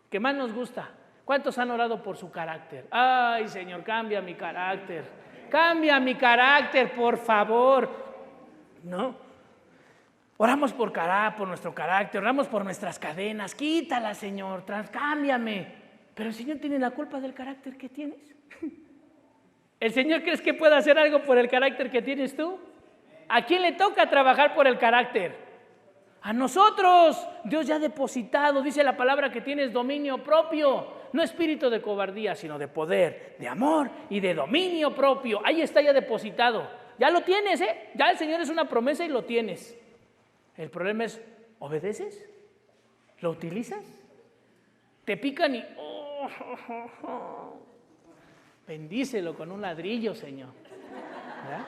Speaker 1: que más nos gusta. ¿Cuántos han orado por su carácter? Ay, Señor, cambia mi carácter. Cambia mi carácter, por favor. ¿No? Oramos por nuestro carácter, oramos por nuestras cadenas. Quítala, Señor, cámbiame. Pero el Señor tiene la culpa del carácter que tienes. ¿El Señor crees que puede hacer algo por el carácter que tienes tú? ¿A quién le toca trabajar por el carácter? A nosotros. Dios ya ha depositado, dice la palabra, que tienes dominio propio. No espíritu de cobardía, sino de poder, de amor y de dominio propio. Ahí está ya depositado. Ya lo tienes, ¿eh? Ya el Señor es una promesa y lo tienes. El problema es, ¿obedeces? ¿Lo utilizas? Te pican y... Bendícelo con un ladrillo, Señor. ¿Verdad?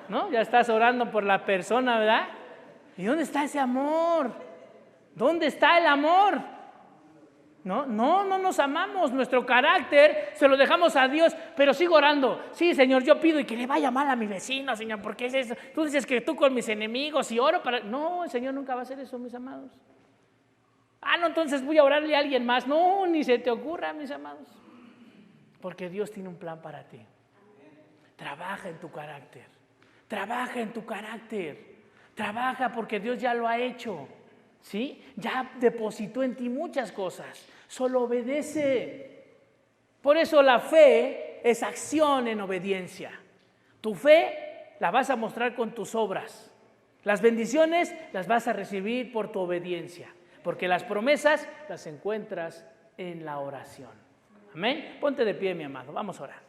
Speaker 1: ¿No? Ya estás orando por la persona, ¿verdad? ¿Y dónde está ese amor? ¿Dónde está el amor? No nos amamos, nuestro carácter se lo dejamos a Dios, pero sigo orando. Sí, Señor, yo pido y que le vaya mal a mi vecino, Señor, porque es eso. Tú dices que tú con mis enemigos y oro para... No, el Señor nunca va a hacer eso, mis amados. No, entonces voy a orarle a alguien más. No, ni se te ocurra, mis amados. Porque Dios tiene un plan para ti. Trabaja en tu carácter. Trabaja en tu carácter. Trabaja porque Dios ya lo ha hecho. ¿Sí? Ya depositó en ti muchas cosas. Solo obedece. Por eso la fe es acción en obediencia. Tu fe la vas a mostrar con tus obras. Las bendiciones las vas a recibir por tu obediencia. Porque las promesas las encuentras en la oración. Amén. Ponte de pie, mi amado. Vamos a orar.